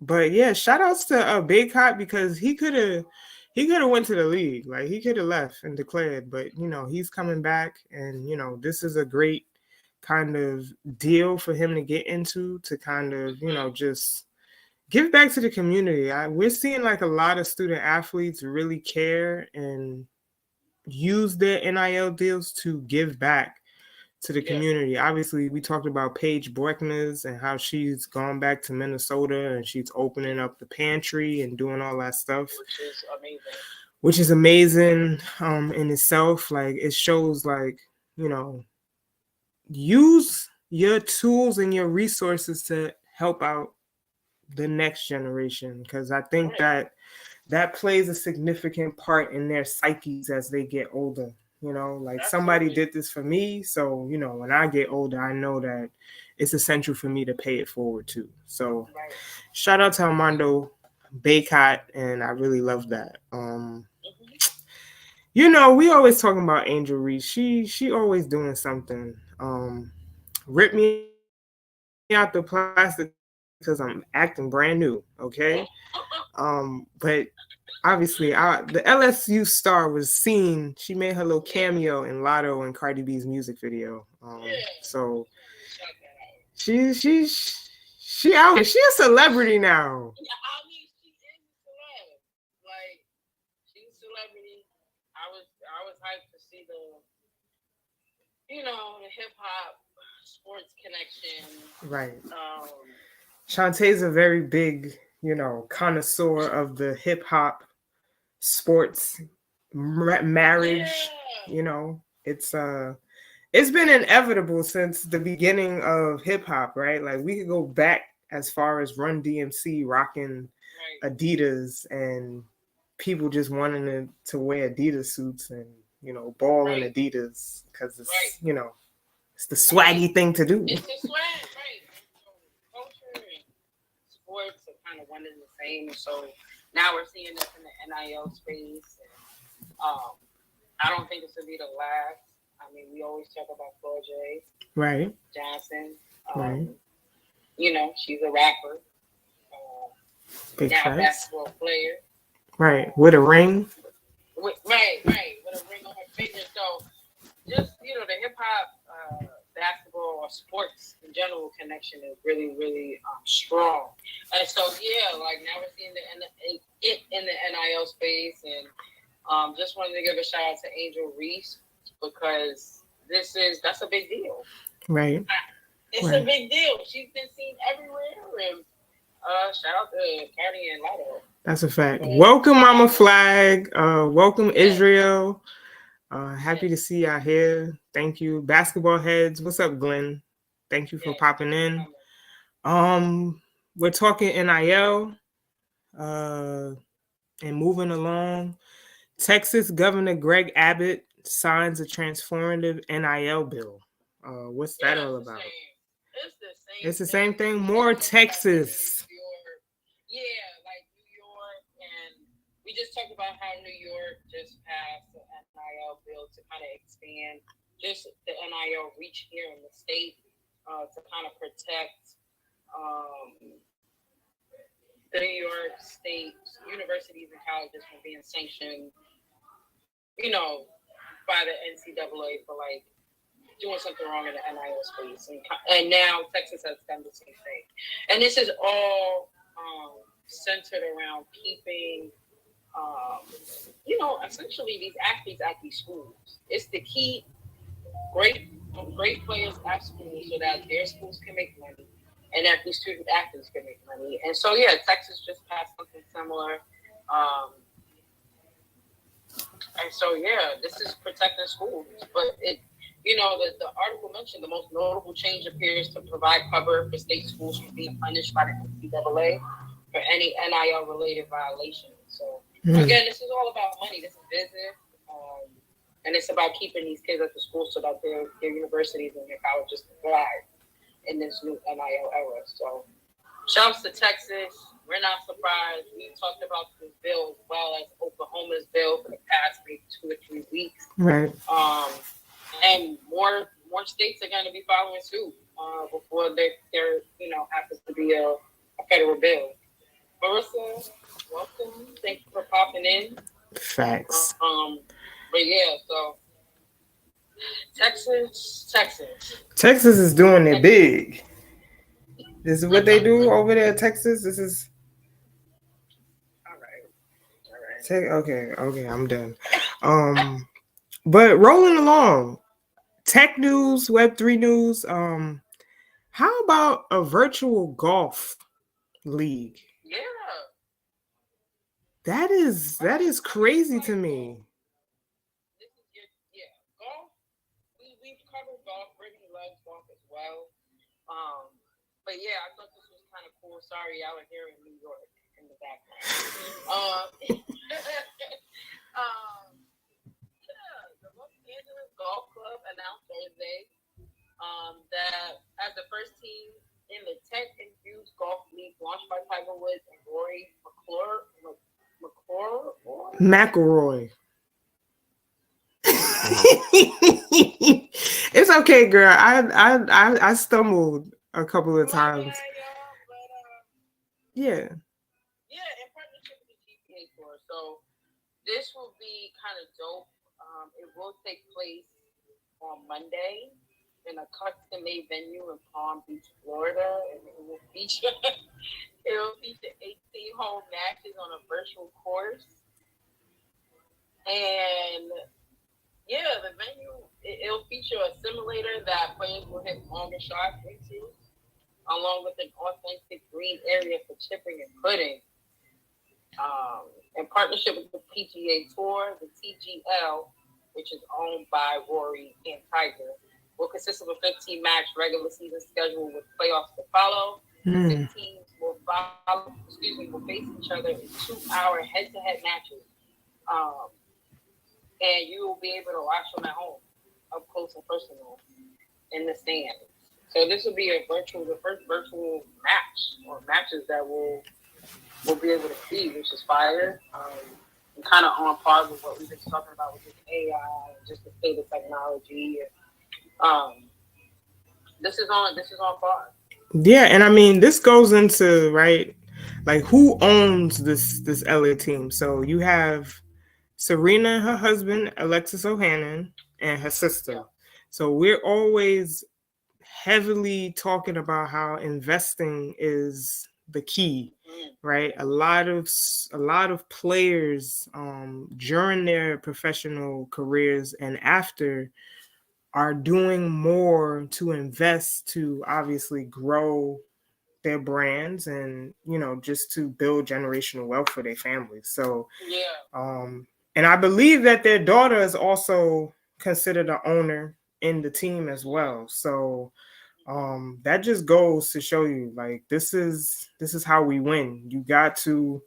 But yeah, shout outs to Bacot because he could have went to the league. Like he could have left and declared, but he's coming back, and this is a great kind of deal for him to get into to kind of just give back to the community. We're seeing like a lot of student athletes really care and use their NIL deals to give back to the community. Obviously, we talked about Paige Boekners and how she's gone back to Minnesota and she's opening up the pantry and doing all that stuff, which is amazing in itself. Like it shows like use your tools and your resources to help out the next generation, because I think that plays a significant part in their psyches as they get older. Like somebody did this for me, so when I get older, I know that it's essential for me to pay it forward too. So shout out to Armando Bacot, and I really love that. We always talking about Angel Reese. She always doing something. Rip me out the plastic because I'm acting brand new, okay? But obviously, the LSU star was seen. She made her little cameo in Lotto and Cardi B's music video. So she out here. She a celebrity now. I mean, she is a celeb. Like she's a celebrity. I was hyped to see the hip hop sports connection. Right. Shantae's a very big, connoisseur of the hip hop sports marriage. Yeah. It's been inevitable since the beginning of hip hop, right? Like we could go back as far as Run DMC rocking Adidas and people just wanting to wear Adidas suits and ball in Adidas because it's it's the swaggy thing to do. It's the swag, right? Culture and sports are kind of one and the same. So now we're seeing this in the NIL space. And, I don't think this will be the last. I I mean, we always talk about Florida Right. Johnson. Right. You know, she's a rapper. Big Now facts. basketball player. Right. With a ring. Right. With a ring on her finger. So just, you know, the hip hop, basketball or sports in general connection is really, really strong. And so, yeah, like now we're seeing it in the NIL space. And just wanted to give a shout out to Angel Reese because that's a big deal. Right. It's a big deal. She's been seen everywhere. And shout out to Cardi and Lotto. That's a fact. Welcome, Mama Flag. Welcome, Israel. Happy to see y'all here. Thank you. Basketball heads. What's up, Glenn? Thank you for popping in. We're talking NIL and moving along. Texas Governor Greg Abbott signs a transformative NIL bill. What's that all about? It's the same thing. More Texas. Yeah, like New York, and we just talked about how New York just passed the NIL bill to kind of expand just the NIL reach here in the state to kind of protect the New York State universities and colleges from being sanctioned, you know, by the NCAA for like doing something wrong in the NIL space. And now Texas has done the same thing. And this is all centered around keeping, you know, essentially these athletes at these schools. It's to keep great players at schools so that their schools can make money and that these student athletes can make money. And so, yeah, Texas just passed something similar. And so, yeah, this is protecting schools. But you know, the article mentioned the most notable change appears to provide cover for state schools from being punished by the NCAA for any NIL-related violations. So, again, this is all about money. This is business. And it's about keeping these kids at the school so that their universities and their colleges can thrive in this new NIL era. So, shouts to Texas. We're not surprised. We talked about this bill as well as Oklahoma's bill for the past maybe 2 or 3 weeks. Right. And more states are going to be following suit before there you know happens to be a federal bill. Marissa, welcome. Thank you for popping in. Facts. But yeah, so Texas is doing it big. This is what they do over there in Texas. This is all right. Okay, I'm done. But rolling along, tech news, Web3 news. How about a virtual golf league? Yeah. That is crazy to me. Golf. We've covered golf. Brittany loves golf as well. But yeah, I thought this was kind of cool. Sorry, y'all are here in New York in the background. The Los Angeles Golf Club announced Thursday that as the first team in the tech-infused golf league launched by Tiger Woods and Rory McIlroy. It's okay, girl. I stumbled a couple of times. Yeah. Yeah, in partnership with the GPA Tour. So this will be kind of dope. It will take place on Monday in a custom-made venue in Palm Beach, Florida, and it will feature 18-hole matches on a virtual course. And yeah, the venue it'll feature a simulator that players will hit longer shots into, along with an authentic green area for chipping and putting. In partnership with the PGA Tour, the TGL, which is owned by Rory and Tiger, will consist of a 15-match regular season schedule with playoffs to follow. 6 teams will face each other in 2-hour head-to-head matches. And you will be able to watch them at home, up close and personal, in the stands. So this will be the first virtual match or matches that we'll be able to see, which is fire. kind of on par with what we've been talking about with this AI and just the state of technology. This is on par. Yeah, and I mean this goes into right, like who owns this LA team. So you have Serena and her husband, Alexis Ohanian, and her sister. Yeah. So we're always heavily talking about how investing is the key, right? A lot of players during their professional careers and after are doing more to invest to obviously grow their brands and just to build generational wealth for their families. So and I believe that their daughter is also considered an owner in the team as well. So that just goes to show you, like, this is how we win. You got to,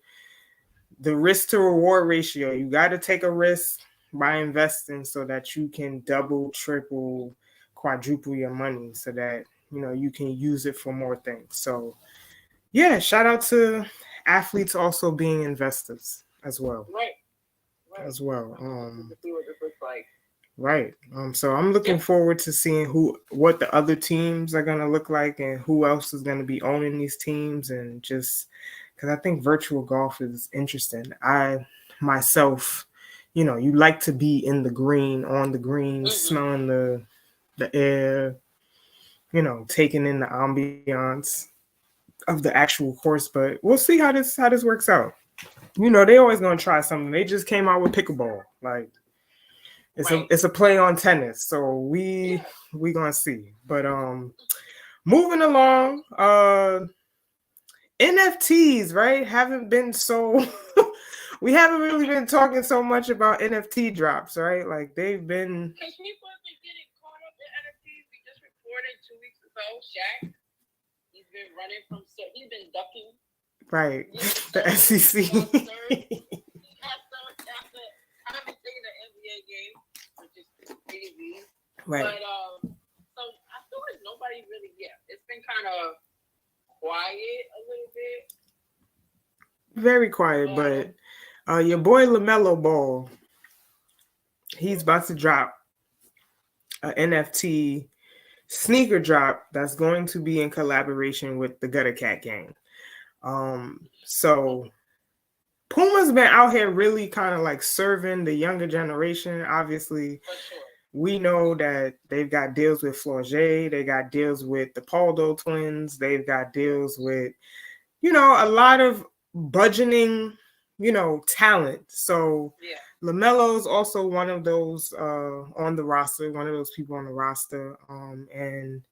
the risk to reward ratio, you got to take a risk by investing so that you can double, triple, quadruple your money so that you can use it for more things. So yeah, shout out to athletes also being investors as well. Right. As well. To see what this looks like. Right. So I'm looking forward to seeing what the other teams are gonna look like and who else is gonna be owning these teams, and just because I think virtual golf is interesting. I myself, you like to be in the green, on the green, smelling the air, taking in the ambiance of the actual course. But we'll see how this works out. They always gonna try something. They just came out with pickleball, like. It's a play on tennis, so we gonna see. But moving along, NFTs, right? Haven't been so we haven't really been talking so much about NFT drops, right? Like they've been. Because people have been getting caught up in NFTs. We just reported 2 weeks ago, Shaq. He's been running from. He's been ducking. Right, the SEC. I haven't seen the NBA game, which is crazy. Right. But so I feel like nobody really. Yeah, it's been kind of quiet a little bit. Very quiet, but your boy LaMelo Ball, he's about to drop an NFT sneaker drop that's going to be in collaboration with the Gutter Cat Gang. So Puma's been out here really kind of like serving the younger generation. Obviously, we know that they've got deals with Flau'jae, they got deals with the Paldo twins, they've got deals with, a lot of budgeting, talent. So LaMelo's also one of those on the roster, one of those people on the roster. And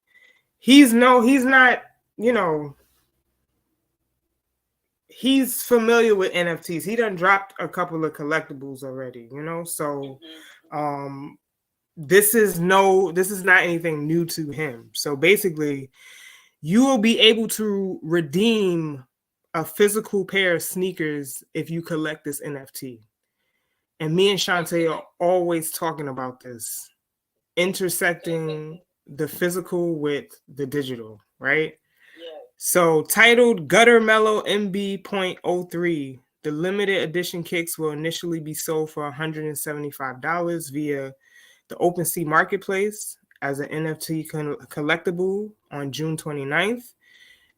he's not, he's familiar with NFTs. He done dropped a couple of collectibles already, so this is not anything new to him. So basically, you will be able to redeem a physical pair of sneakers if you collect this NFT. And me and Shantae are always talking about this, intersecting the physical with the digital, right? So titled Gutter Mellow MB.03, the limited edition kicks will initially be sold for $175 via the OpenSea Marketplace as an NFT collectible on June 29th.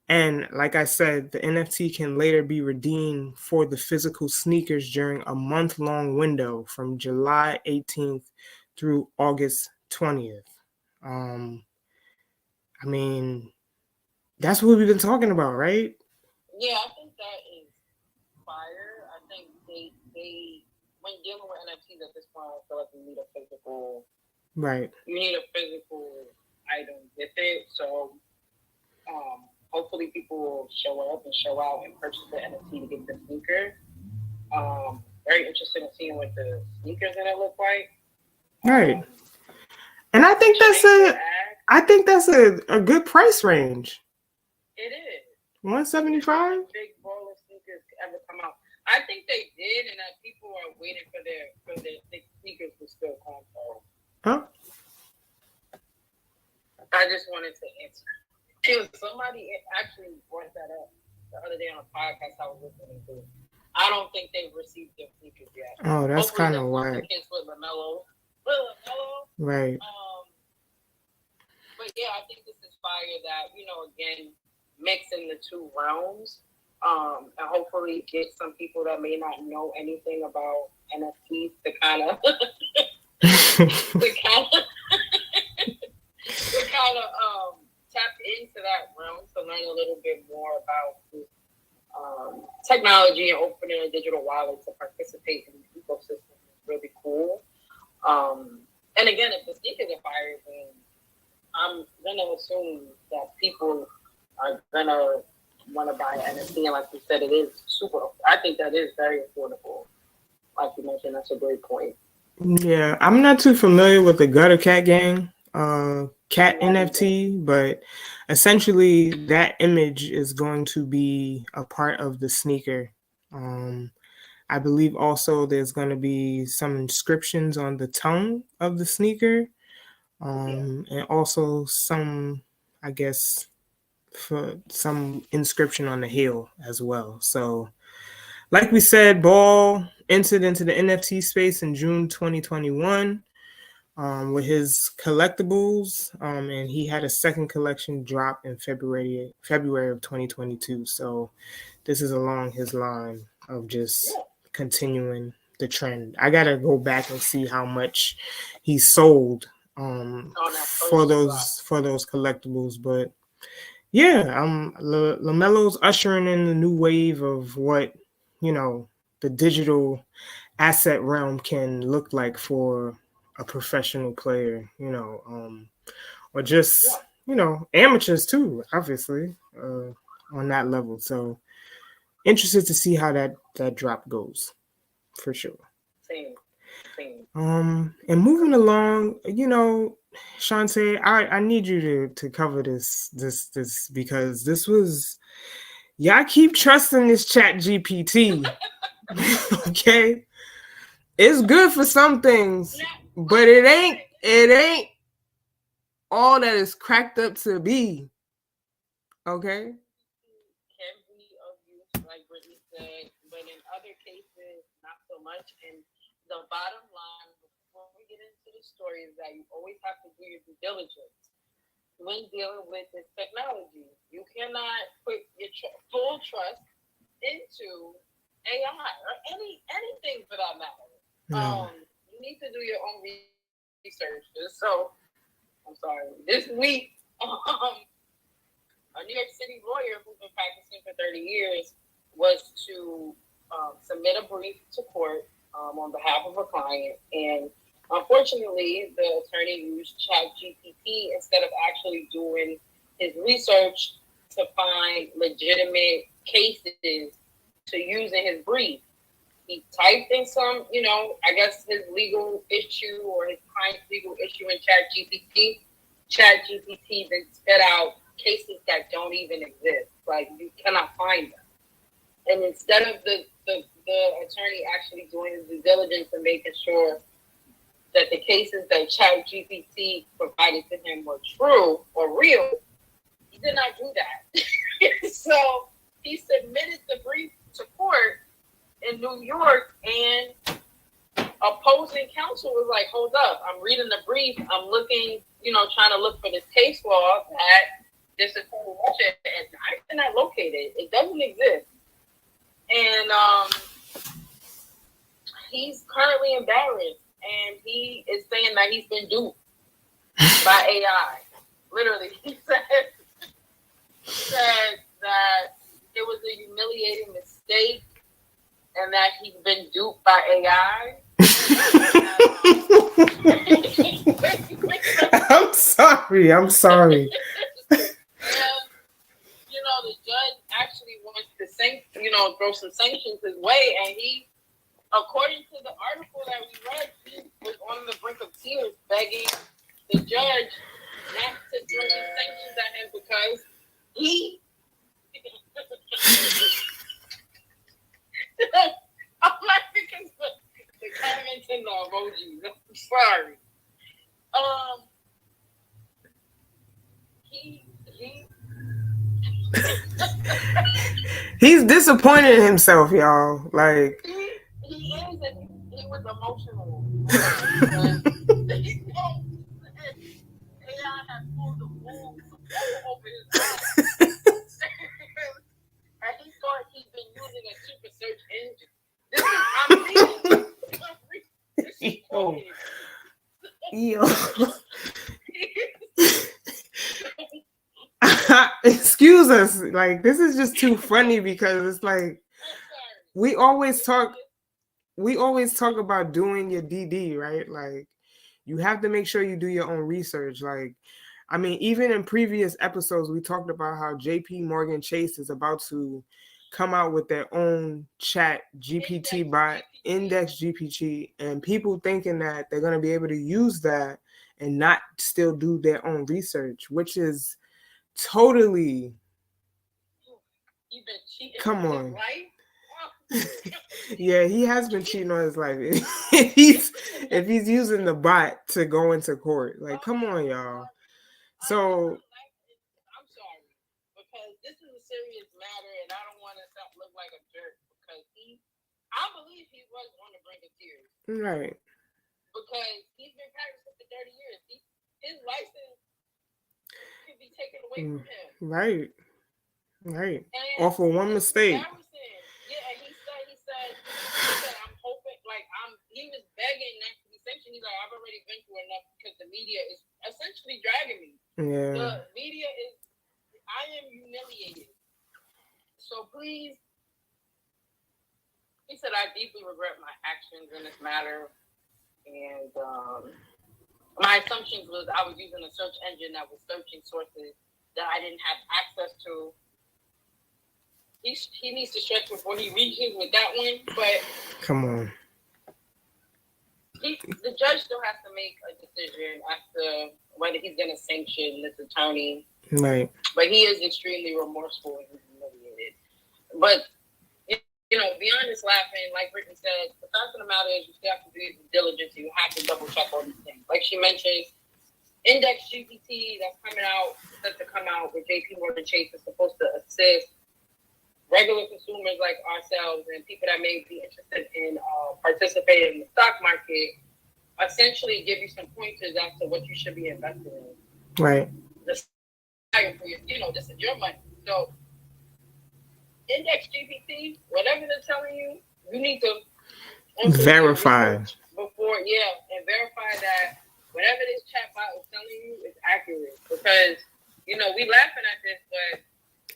And like I said, the NFT can later be redeemed for the physical sneakers during a month-long window from July 18th through August 20th. I mean, that's what we've been talking about, right? Yeah, I think that is fire. I think they when dealing with NFTs at this point, I feel like you need a physical. Right. You need a physical item with it. So hopefully people will show up and show out and purchase the NFT to get the sneaker. Very interested in seeing what the sneakers gonna look like. Right. And I think that's a good price range. It is. 175? Big baller sneakers ever come out. I think they did, and that people are waiting for their sneakers to still come out. Huh? I just wanted to answer. Somebody actually brought that up the other day on a podcast I was listening to. I don't think they've received their sneakers yet. Oh, that's kind of why. why. The case with LaMelo. Right. But yeah, I think this is fire that, again, mixing the two realms. And hopefully get some people that may not know anything about NFTs to kind of tap into that realm to learn a little bit more about technology and opening a digital wallet to participate in the ecosystem is really cool. And again, if the sneakers are fire, then I'm gonna assume that people are gonna want to buy an NFT, and like you said, it is super. I think that is very affordable. Like you mentioned, that's a great point. Yeah, I'm not too familiar with the Gutter Cat Gang cat NFT, but essentially that image is going to be a part of the sneaker. I believe also there's going to be some inscriptions on the tongue of the sneaker, and also some, I guess, for some inscription on the heel as well. So, like we said, Ball entered into the NFT space in June 2021 with his collectibles, and he had a second collection drop in February of 2022. So, this is along his line of just continuing the trend. I gotta go back and see how much he sold for those collectibles, but yeah, LaMelo's ushering in the new wave of what the digital asset realm can look like for a professional player, or just amateurs too, obviously, on that level. So interested to see how that drop goes, for sure. Same. And moving along, Shantae, I need you to cover this because this was, y'all keep trusting this Chat GPT. Okay, it's good for some things, but it ain't all that it's cracked up to be. Okay. Can be of use, like Brittany said, but in other cases, not so much. And the bottom line, before we get into the story, is that you always have to do your due diligence when dealing with this technology. You cannot put your full trust into AI or anything for that matter. No. You need to do your own research. So, I'm sorry. This week, a New York City lawyer who's been practicing for 30 years was to submit a brief to court on behalf of a client. And unfortunately, the attorney used ChatGPT instead of actually doing his research to find legitimate cases to use in his brief. He typed in some, I guess his legal issue or his client's legal issue in ChatGPT. ChatGPT then spit out cases that don't even exist. Like, you cannot find them. And instead of the attorney actually doing his due diligence and making sure that the cases that ChatGPT provided to him were true or real, he did not do that. So he submitted the brief to court in New York, and opposing counsel was like, hold up, I'm reading the brief, I'm looking, trying to look for this case law that this is bullshit, and I cannot locate it. It doesn't exist. And he's currently embarrassed, and he is saying that he's been duped by AI. Literally, he said that it was a humiliating mistake and that he's been duped by AI. I'm sorry. And, the judge actually wants to throw some sanctions his way, and he, according to the article that we read, he was on the brink of tears begging the judge not to throw these sanctions at him because he I'm laughing because the comments and the emojis. I'm sorry. He's disappointed in himself, y'all. Like he is, and he was emotional. Because AI has pulled the wool over his eyes. And he thought he'd been using a super search engine. I'm reading. This is quoted. Yo. Excuse us. Like, this is just too funny because it's like we always talk about doing your DD, right? Like, you have to make sure you do your own research. Like, I mean, even in previous episodes, we talked about how JP Morgan Chase is about to come out with their own chat GPT bot, Index GPT, and people thinking that they're going to be able to use that and not still do their own research, which is totally... Come on. Yeah, he has been cheating on his life. if he's using the bot to go into court, like, come on, y'all. So I'm sorry, because this is a serious matter, and I don't want to look like a jerk because I believe he was on the brink of tears. Right. Because he's been practicing for 30 years. His license could be taken away from him. Right. Right. Or for one mistake. Yeah, and he said, I'm hoping, like, he was begging not to be sanctioned. He's like, I've already been through enough because the media is essentially dragging me. Yeah. The media is, I am humiliated. So please, he said, I deeply regret my actions in this matter. And my assumptions was I was using a search engine that was searching sources that I didn't have access to. He needs to stretch before he reaches with that one, but come on. The judge still has to make a decision as to whether he's going to sanction this attorney. Right. But he is extremely remorseful and humiliated. But beyond this laughing, like Brittany said, the fact of the matter is you still have to do your diligence. You have to double check all these things. Like she mentioned, Index GPT that's coming out, set to come out with JP Morgan Chase is supposed to assist regular consumers like ourselves and people that may be interested in participating in the stock market, essentially give you some pointers as to what you should be investing in. Right. This is your money. So Index GPT, whatever they're telling you, you need to verify before, and verify that whatever this chatbot is telling you is accurate. Because we laughing at this, but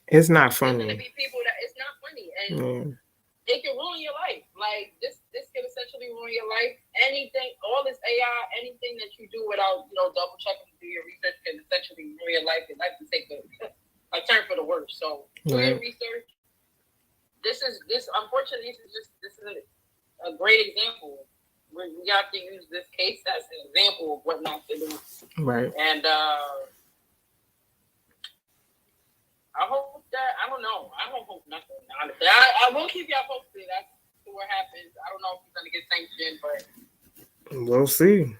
it's not funny. There's going to be people that it's not funny, and it can ruin your life. Like this can essentially ruin your life. Anything, all this AI, anything that you do without double checking to do your research can essentially ruin your life. Your life can take a turn for the worse. So do your research. This is unfortunately this is a great example. We have to use this case as an example of what not to do. Right. And I hope that, I don't know. I don't hope nothing, honestly. I will keep y'all posted. That's what happens. I don't know if he's going to get sanctioned, but we'll see.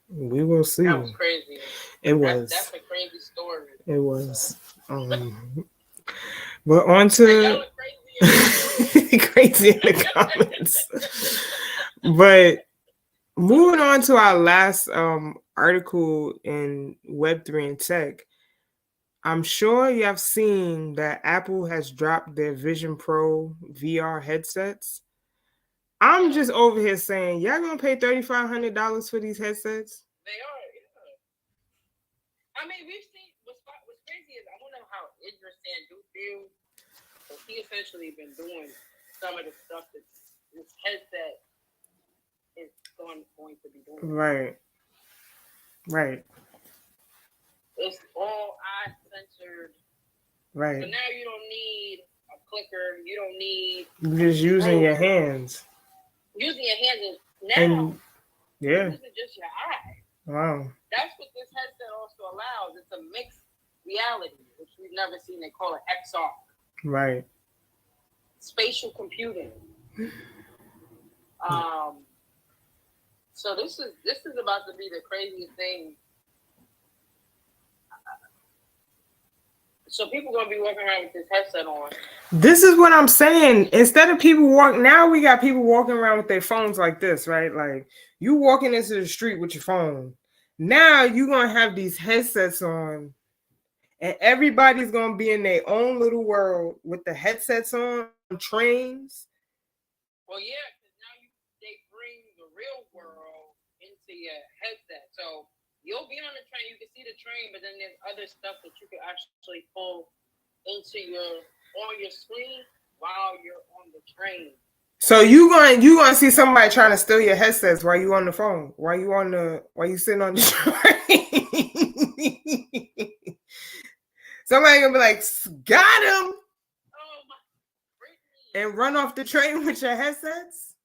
We will see. That was crazy. It was. That's a crazy story. It was. But on to crazy in the comments. But moving on to our last article in Web3 and Tech. I'm sure you have seen that Apple has dropped their Vision Pro VR headsets. I'm just over here saying, y'all gonna pay $3,500 for these headsets? They are, yeah. I mean, we've seen what's crazy is I don't know how Idris Sandu feels, but he essentially been doing some of the stuff that this headset is going to be doing. Right. It's all eye censored. Right. So now you don't need a clicker. You don't need. You're just using your hands. Using your hands is now. This is just your eye. Wow. That's what this headset also allows. It's a mixed reality, which we've never seen. They call it XR. Right. Spatial computing. So this is about to be the craziest thing. So people gonna be walking around with this headset on. This is what I'm saying. Instead of people now we got people walking around with their phones like this, right? Like you walking into the street with your phone. Now you're gonna have these headsets on, and everybody's gonna be in their own little world with the headsets on trains. Well, yeah, because now they bring the real world into your headset. So you'll be on the train, you can see the train, but then there's other stuff that you can actually pull into on your screen while you're on the train. So you gonna see somebody trying to steal your headsets while you on the phone, while you sitting on the train. Somebody gonna be like, got him, and run off the train with your headsets.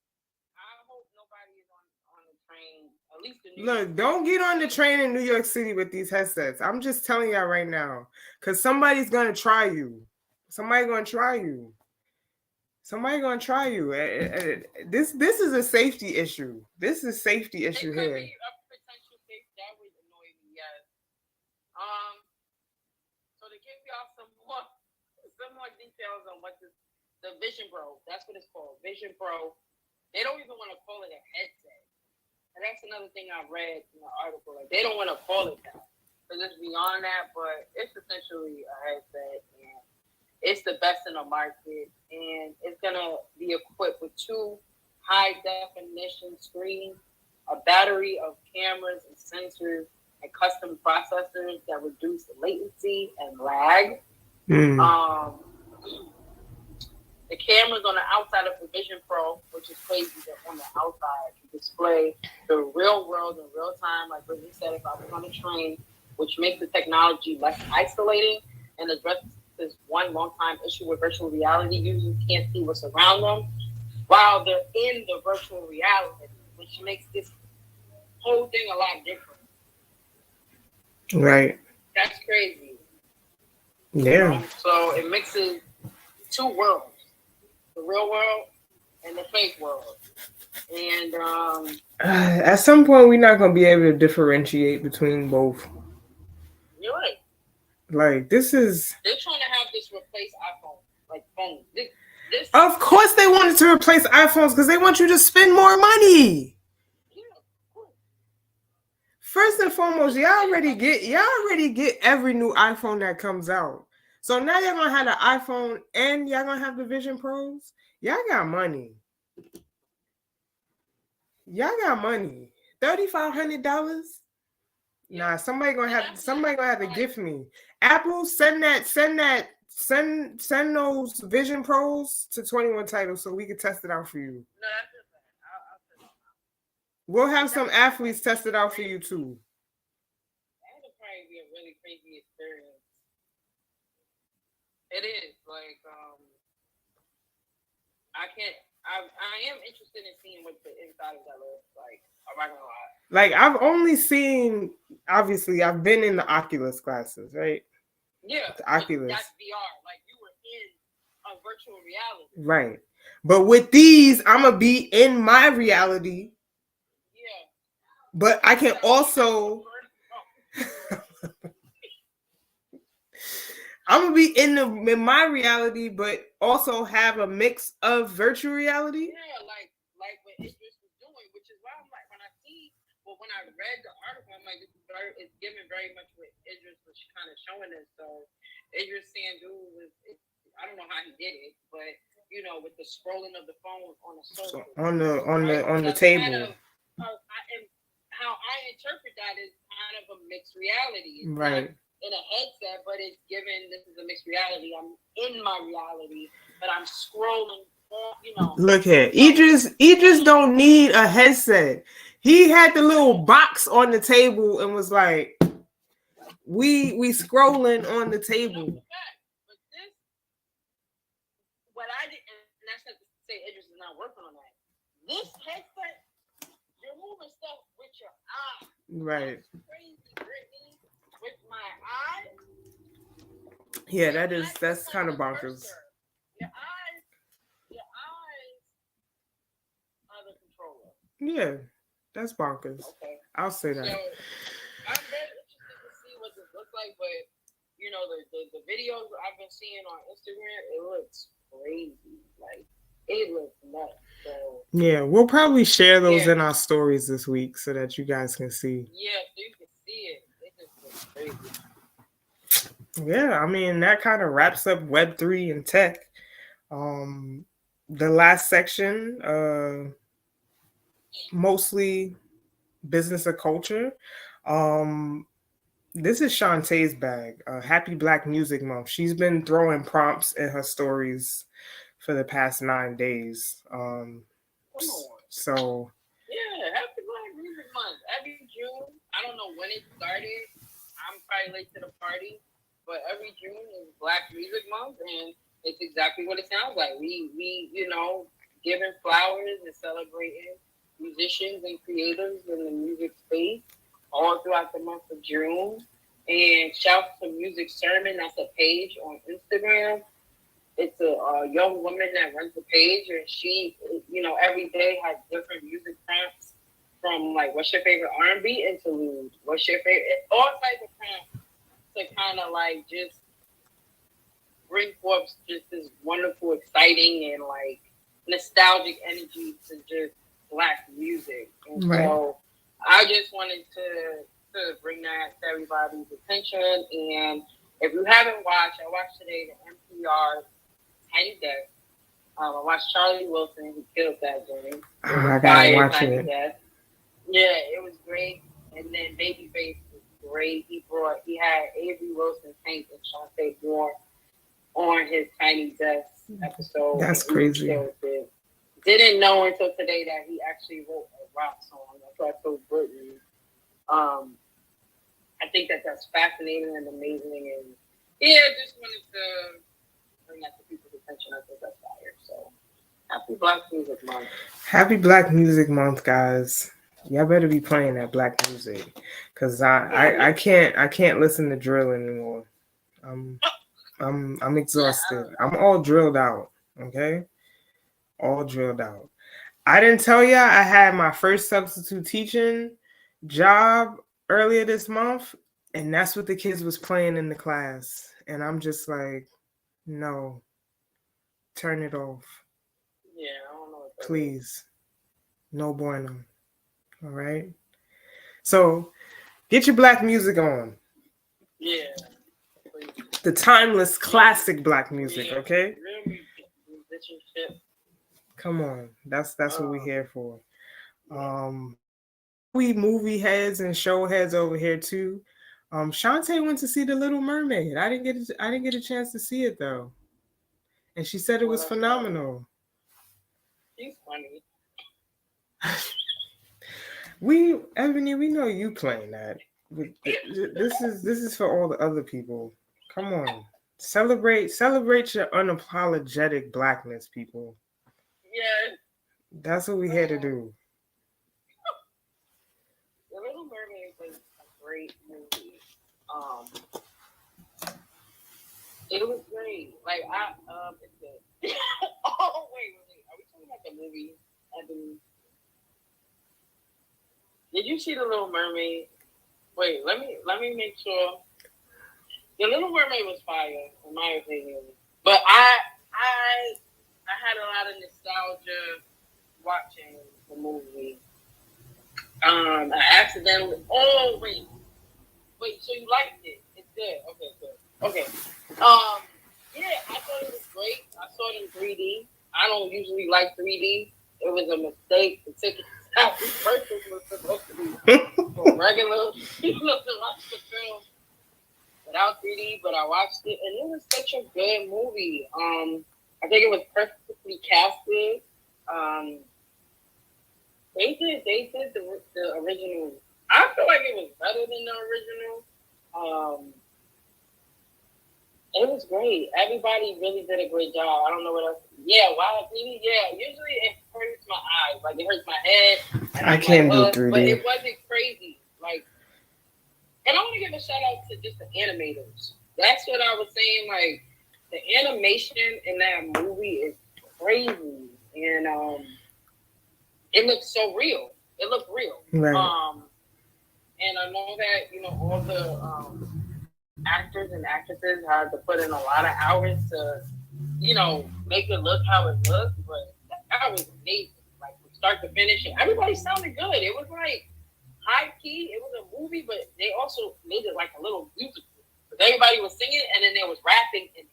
I hope nobody is on the train. At least Look, don't get on the train in New York City with these headsets. I'm just telling y'all right now, because somebody's gonna try you. Somebody's gonna try you. This is a safety issue. This is a safety issue here. Be a potential safety that would annoy me, yes. So they gave y'all some more details on what the Vision Pro. That's what it's called, Vision Pro. They don't even want to call it a headset. And that's another thing I read in the article. Like they don't want to call it that because it's beyond that, but it's essentially a headset. And it's the best in the market, and it's gonna be equipped with 2 high-definition screens, a battery of cameras and sensors, and custom processors that reduce latency and lag. The cameras on the outside of the Vision Pro, which is crazy, that on the outside can display the real world in real time, like Brittany said, if I was on a train, which makes the technology less isolating and addresses this one long-time issue with virtual reality. Users can't see what's around them while they're in the virtual reality, which makes this whole thing a lot different. Right. That's crazy. Yeah. So it mixes 2 worlds, the real world and the fake world. And at some point, we're not going to be able to differentiate between both. You're right. Like, this is... They're trying to have this replace iPhone, like phones. Of course they wanted to replace iPhones because they want you to spend more money. Yeah, of course. First and foremost, y'all already get every new iPhone that comes out. So now y'all gonna have the iPhone and y'all gonna have the Vision Pros. Y'all got money. $3,500. Nah, somebody gonna have to gift me. Apple, send those Vision Pros to 21 Titles so we can test it out for you. No, that's just that. We'll have some athletes test it out for you too. That would probably be a really crazy experience. It is like I am interested in seeing what the inside of that looks like. I'm not gonna lie. Like I've only seen, obviously, I've been in the Oculus classes, right? Yeah, the Oculus. That's VR. Like you were in a virtual reality. Right. But with these, I'm gonna be in my reality. Yeah. But I can also I'm gonna be in my reality, but also have a mix of virtual reality. Yeah, like what Idris was doing, which is why I'm like, when I read the article, I'm like, it's given very much what Idris was kind of showing us. So Idris Sandu I don't know how he did it, but you know, with the scrolling of the phone on the surface, on the table. Kind of, how I interpret that is kind of a mixed reality. It's right. In a headset, but it's given this is a mixed reality. I'm in my reality, but I'm scrolling. You know. Look here, Idris don't need a headset. He had the little box on the table and was like, "We scrolling on the table." But this, what I did, and that's not to say Idris is not working on that. This headset, you're moving stuff with your eyes. Right. That's crazy, Brittany. With my eyes. Yeah, that's kind of bonkers. Your eyes are the controller. Yeah, that's bonkers. Okay. I'll say that. So I'm very interested to see what this looks like, but you know, the videos I've been seeing on Instagram, it looks crazy. Like it looks nuts. So Yeah, we'll probably share those Yeah. in our stories this week so that you guys can see. yeah, so you can see it. It just looks crazy. Yeah, I mean that kind of wraps up Web3 and tech. The last section, mostly business or culture. This is Shantae's bag. Happy Black Music Month. She's been throwing prompts in her stories for the past 9 days. Come on. So Yeah, Happy Black Music Month. Every June, I don't know when it started. I'm probably late to the party, but every June is Black Music Month, and it's exactly what it sounds like. We giving flowers and celebrating musicians and creators in the music space all throughout the month of June. And shout to Music Sermon. That's a page on Instagram. It's a young woman that runs the page, and she, every day has different music prompts from like, what's your favorite R&B interlude? What's your favorite? All types of prompts to kind of like just bring forth just this wonderful, exciting, and like nostalgic energy to just Black music. And so I just wanted to bring that to everybody's attention. And if you haven't watched, I watched today the NPR Tiny Desk. I watched Charlie Wilson, who killed that game. I gotta watch it. Yeah, it was great. And then Babyface was great. He had Avery Wilson, Tank, and Shantae Moore on his Tiny Desk episode. That's crazy. Didn't know until today that he actually wrote a rock song. That's what I told Brittany. I think that's fascinating and amazing, and just wanted to bring that to people's attention. I think that's fire. So happy Black Music Month. Happy Black Music Month, guys. Y'all better be playing that Black music, cause I can't listen to drill anymore. I'm exhausted. I'm all drilled out. Okay, all drilled out. I didn't tell y'all I had my first substitute teaching job earlier this month, and that's what the kids was playing in the class, and I'm just like, no, turn it off. Yeah, I don't know. Please, no bueno. All right. So, get your Black music on. Yeah. The timeless classic Black music. Okay. Come on, that's what we're here for. We movie heads and show heads over here too. Shantae went to see The Little Mermaid. I didn't get a chance to see it though, and she said it was phenomenal. She's funny. Ebony, we know you playing that. This is for all the other people. Come on, celebrate your unapologetic Blackness, people. Yeah, that's what we're here to do. The Little Mermaid was a great movie. It was great. Like it's good. Oh wait, are we talking about the movie? Did you see The Little Mermaid? Wait, let me make sure. The Little Mermaid was fire, in my opinion. But I had a lot of nostalgia watching the movie. I accidentally. Oh wait. So you liked it? It's good. Okay, good. Okay. Yeah, I thought it was great. I saw it in 3D. I don't usually like 3D. It was a mistake. The ticket purchase was supposed to be regular. To watch the film without 3D, but I watched it, and it was such a good movie. I think it was perfectly casted. They did the original. I feel like it was better than the original. It was great. Everybody really did a great job. I don't know what else. Yeah, wow, 3D. Yeah, usually it hurts my eyes, like it hurts my head. I can't do 3D, but it wasn't crazy. Like, and I want to give a shout out to just the animators. That's what I was saying. Like, the animation in that movie is crazy, and it looks so real. It looked real. Right. And I know that all the actors and actresses had to put in a lot of hours to, make it look how it looked, but that was amazing. Like from start to finish, and everybody sounded good. It was like high key. It was a movie, but they also made it like a little musical. Because everybody was singing, and then there was rapping, and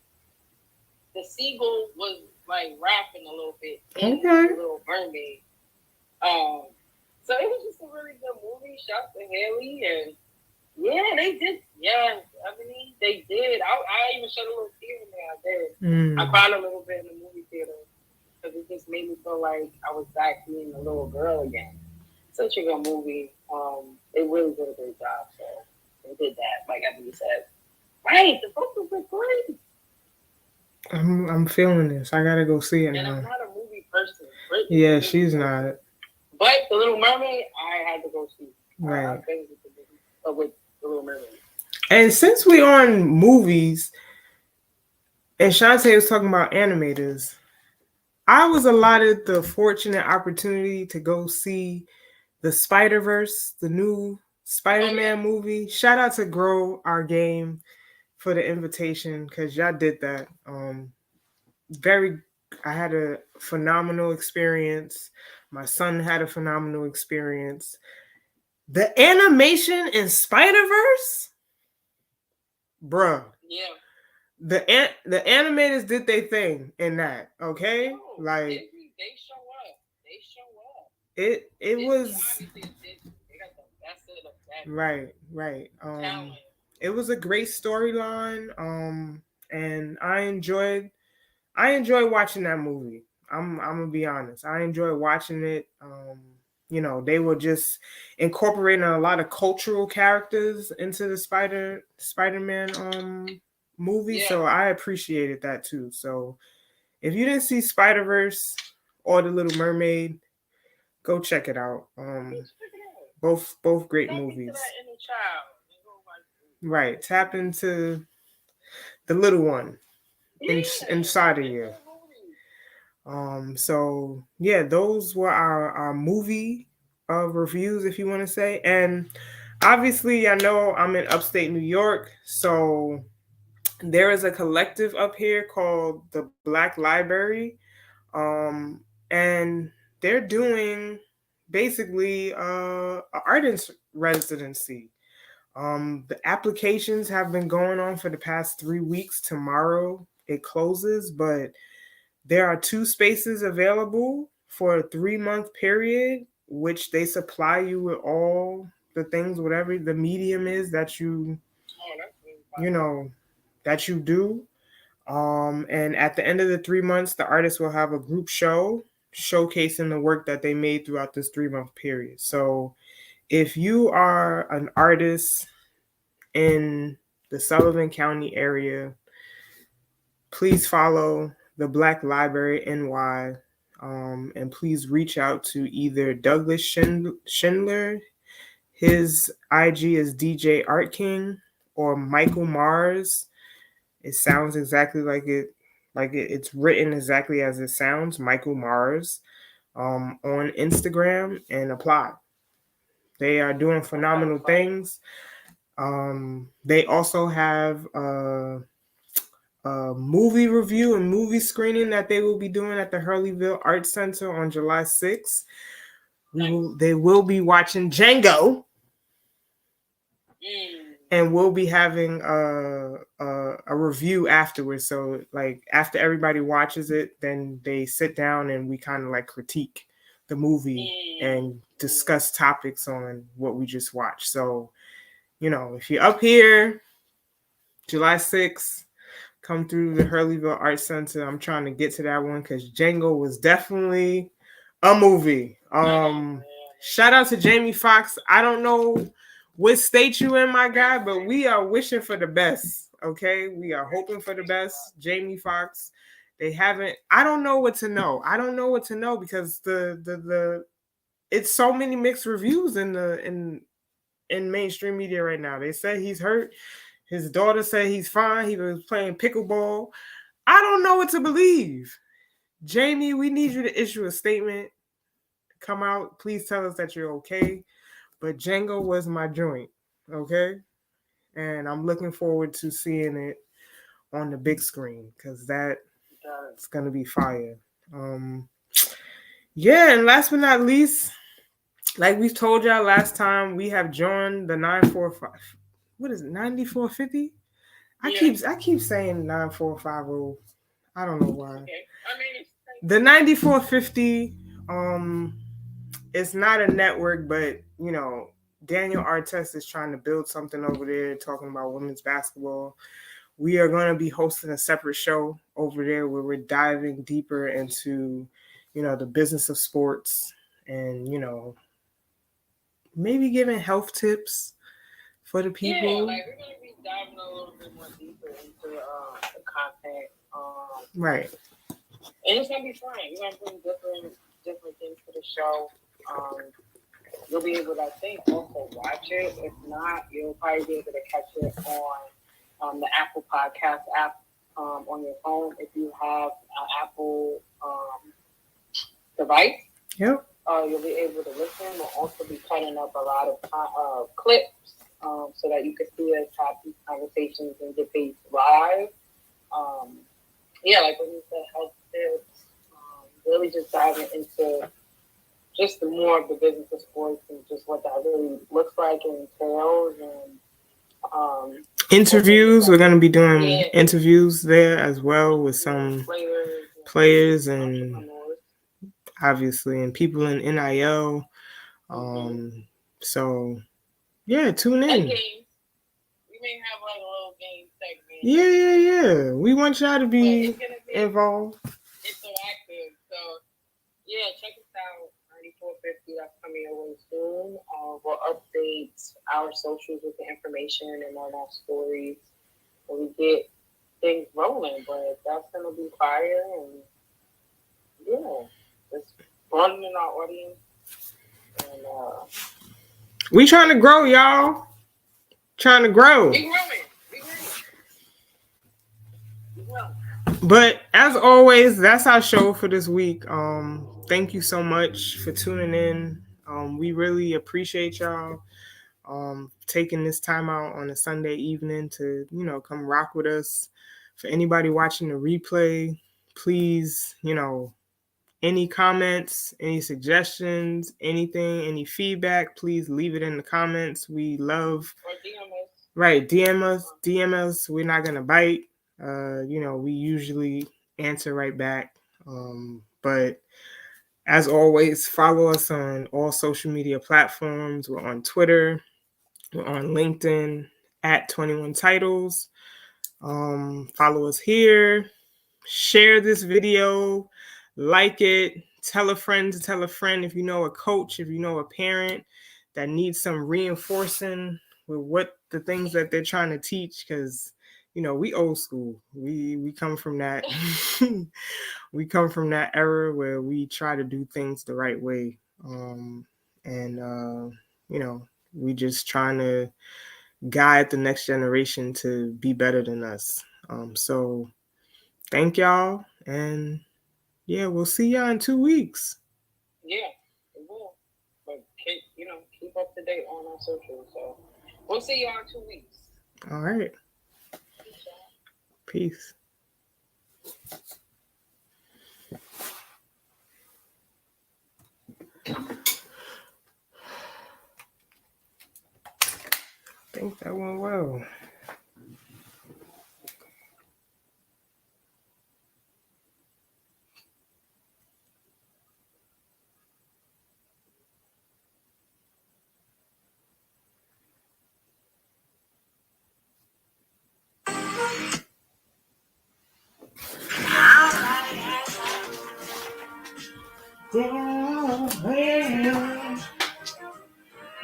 the seagull was like rapping a little bit in The Little Mermaid. So it was just a really good movie. Shout to Haley, and yeah, they did. Yeah, Ebony, they did. I even shed a little tear in there. I did. I cried a little bit in the movie theater because it just made me feel like I was back being a little girl again. Such a good movie. They really did a great job. So they did that, like Ebony said. Right, the vocals were great. I'm feeling this. I gotta go see it now. And I'm not a movie person. Yeah, she's not. But The Little Mermaid, I had to go see. Right. With The Little Mermaid. And since we're on movies, and Shantae was talking about animators, I was allotted the fortunate opportunity to go see the Spider-Verse, the new Spider-Man movie. Shout out to Grow Our Game for the invitation, because y'all did that. I had a phenomenal experience. My son had a phenomenal experience. The animation in Spider-Verse, bruh. Yeah. The animators did their thing in that, okay? Oh, like they show up. They show up. It was they got the best of the best. Right. It was a great storyline. And I enjoyed watching that movie. I'm gonna be honest. I enjoyed watching it. They were just incorporating a lot of cultural characters into the Spider-Man movie. Yeah. So I appreciated that too. So if you didn't see Spider-Verse or The Little Mermaid, go check it out. Both great movies. Right. Tap into the little one inside of you. So yeah, those were our movie reviews, if you want to say. And obviously, I know I'm in upstate New York, so there is a collective up here called the Black Library, and they're doing basically an artist residency. The applications have been going on for the past 3 weeks. Tomorrow it closes, but there are 2 spaces available for a 3-month period, which they supply you with all the things, whatever the medium is that you that you do. And at the end of the 3 months, the artist will have a group show showcasing the work that they made throughout this 3-month period. So if you are an artist in the Sullivan County area, please follow the Black Library NY, and please reach out to either Douglas Schindler, his IG is DJ Art King, or Michael Mars. It sounds exactly like it's written exactly as it sounds, Michael Mars, on Instagram, and apply. They are doing phenomenal things. They also have a movie review and movie screening that they will be doing at the Hurleyville Arts Center on July 6th. They will be watching Django. And we'll be having a review afterwards. So like after everybody watches it, then they sit down and we kind of like critique the movie and discuss topics on what we just watched. So, if you're up here, July 6th, come through the Hurleyville Arts Center. I'm trying to get to that one because Django was definitely a movie. Shout out to Jamie Foxx. I don't know what state you in, my guy, but we are wishing for the best. Okay, we are hoping for the best. Jamie Foxx. I don't know what to know. I don't know what to know because it's so many mixed reviews in mainstream media right now. They say he's hurt. His daughter said he's fine. He was playing pickleball. I don't know what to believe. Jamie, we need you to issue a statement. Come out. Please tell us that you're okay. But Django was my joint. Okay? and I'm looking forward to seeing it on the big screen because that's gonna be fire. Yeah, and last but not least, like we told y'all last time, we have joined the 945. What is it? 9450? I keep saying 9450. I don't know why. Okay. I mean, the 9450. It's not a network, but Daniel Artest is trying to build something over there, talking about women's basketball. We are going to be hosting a separate show over there where we're diving deeper into, the business of sports and, maybe giving health tips for the people. Yeah, like we're going to be diving a little bit more deeper into the content. Right. And it's going to be fun. We're going to bring different things to the show. You'll be able to, I think, also watch it. If not, you'll probably be able to catch it on the Apple Podcast app on your phone if you have an Apple device. Yep. You'll be able to listen. We'll also be cutting up a lot of clips so that you can see us have these conversations and debates live. Yeah, like when you said, health tips, really just diving into just more of the business of sports and just what that really looks like and entails. And interviews, we're going to be doing interviews there as well with some players and obviously and people in NIL. So yeah, tune in. And games. We may have like a little game segment. Yeah. We want y'all to be involved. Interactive. So yeah, check us out. 9450, that's coming your way soon. We'll update our socials with the information and on our stories when we get things rolling. But that's gonna be fire, and yeah, just broadening our audience. And we trying to grow, y'all. Trying to grow. We growing. But as always, that's our show for this week. Thank you so much for tuning in. We really appreciate y'all taking this time out on a Sunday evening to, come rock with us. For anybody watching the replay, please, any comments, any suggestions, anything, any feedback, please leave it in the comments. We love. Or DM us. Right, DM us. We're not gonna bite. We usually answer right back. But as always, follow us on all social media platforms. We're on Twitter. We're on LinkedIn at 21 Titles. Follow us here. Share this video. Like it. Tell a friend to tell a friend if you know a coach, if you know a parent that needs some reinforcing with what the things that they're trying to teach, because we old school. We come from that. We come from that era where we try to do things the right way. We just trying to guide the next generation to be better than us. So thank y'all. And yeah, we'll see y'all in 2 weeks. Yeah, we will. But keep up to date on our socials. So we'll see y'all in 2 weeks. All right. Peace. I think that went well.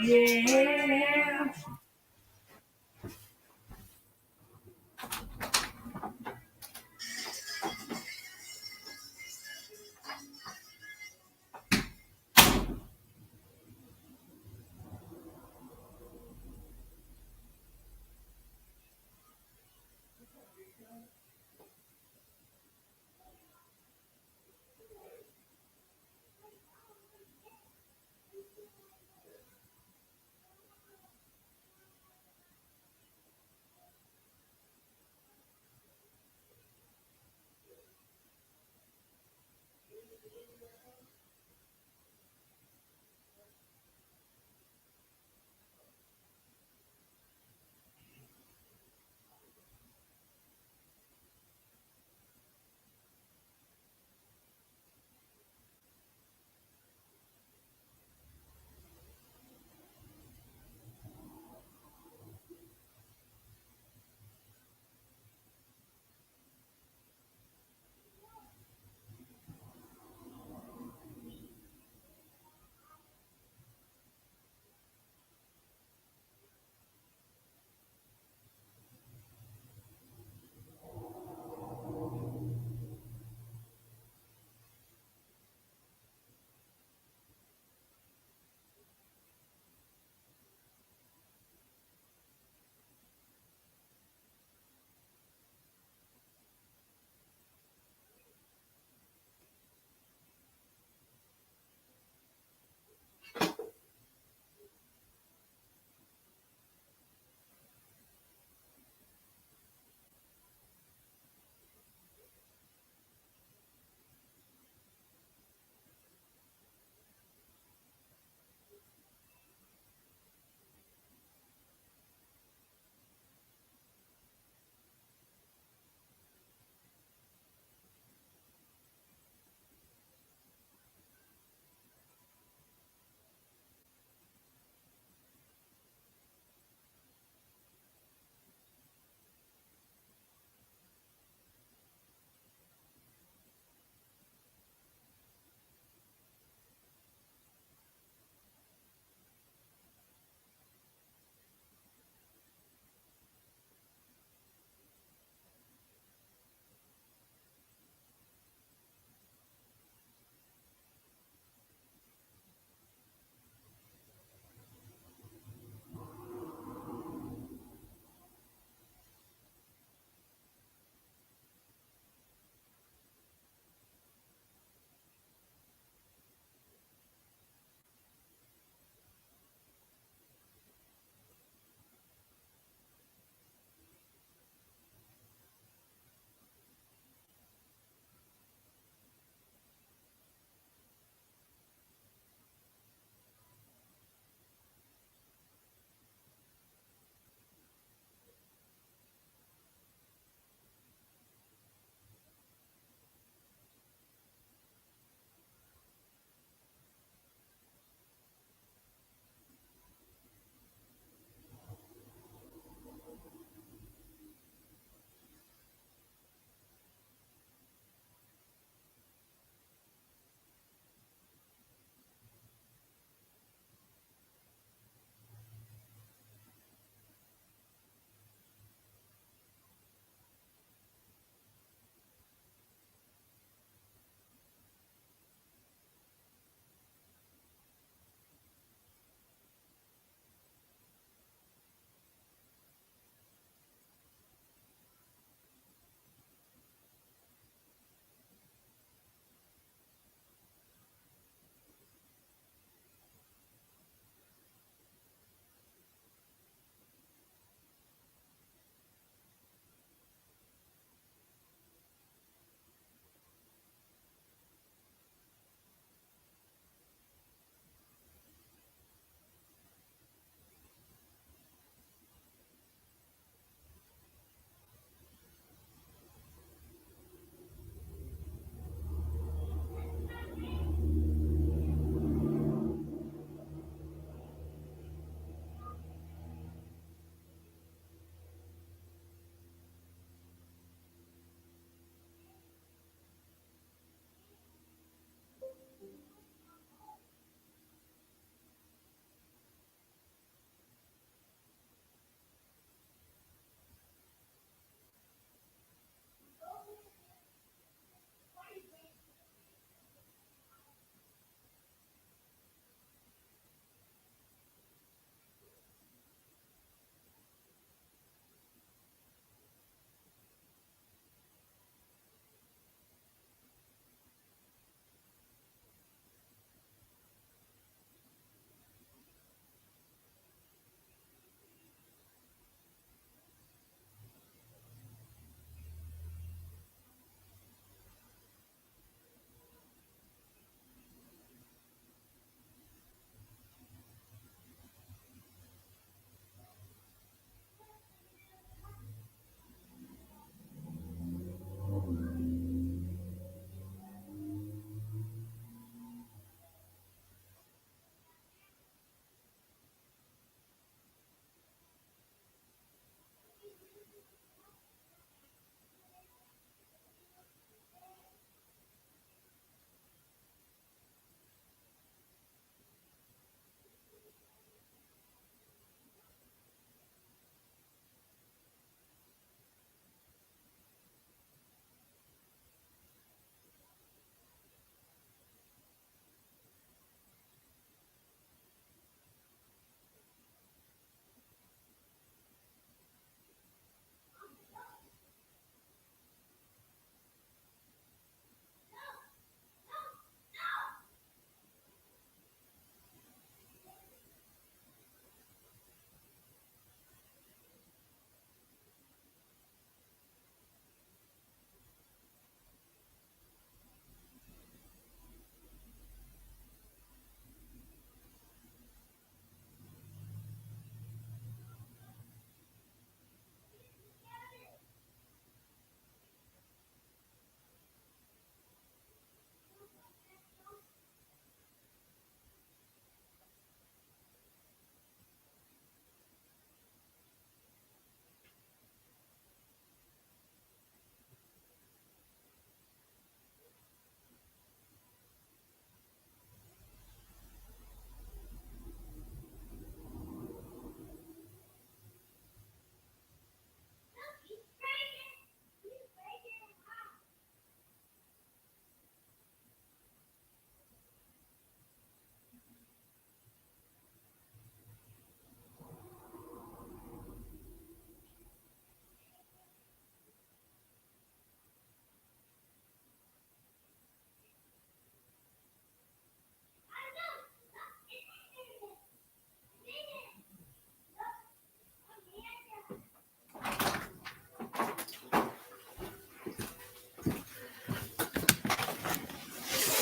Yeah.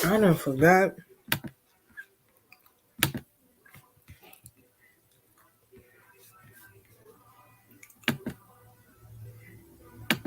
I done forgot.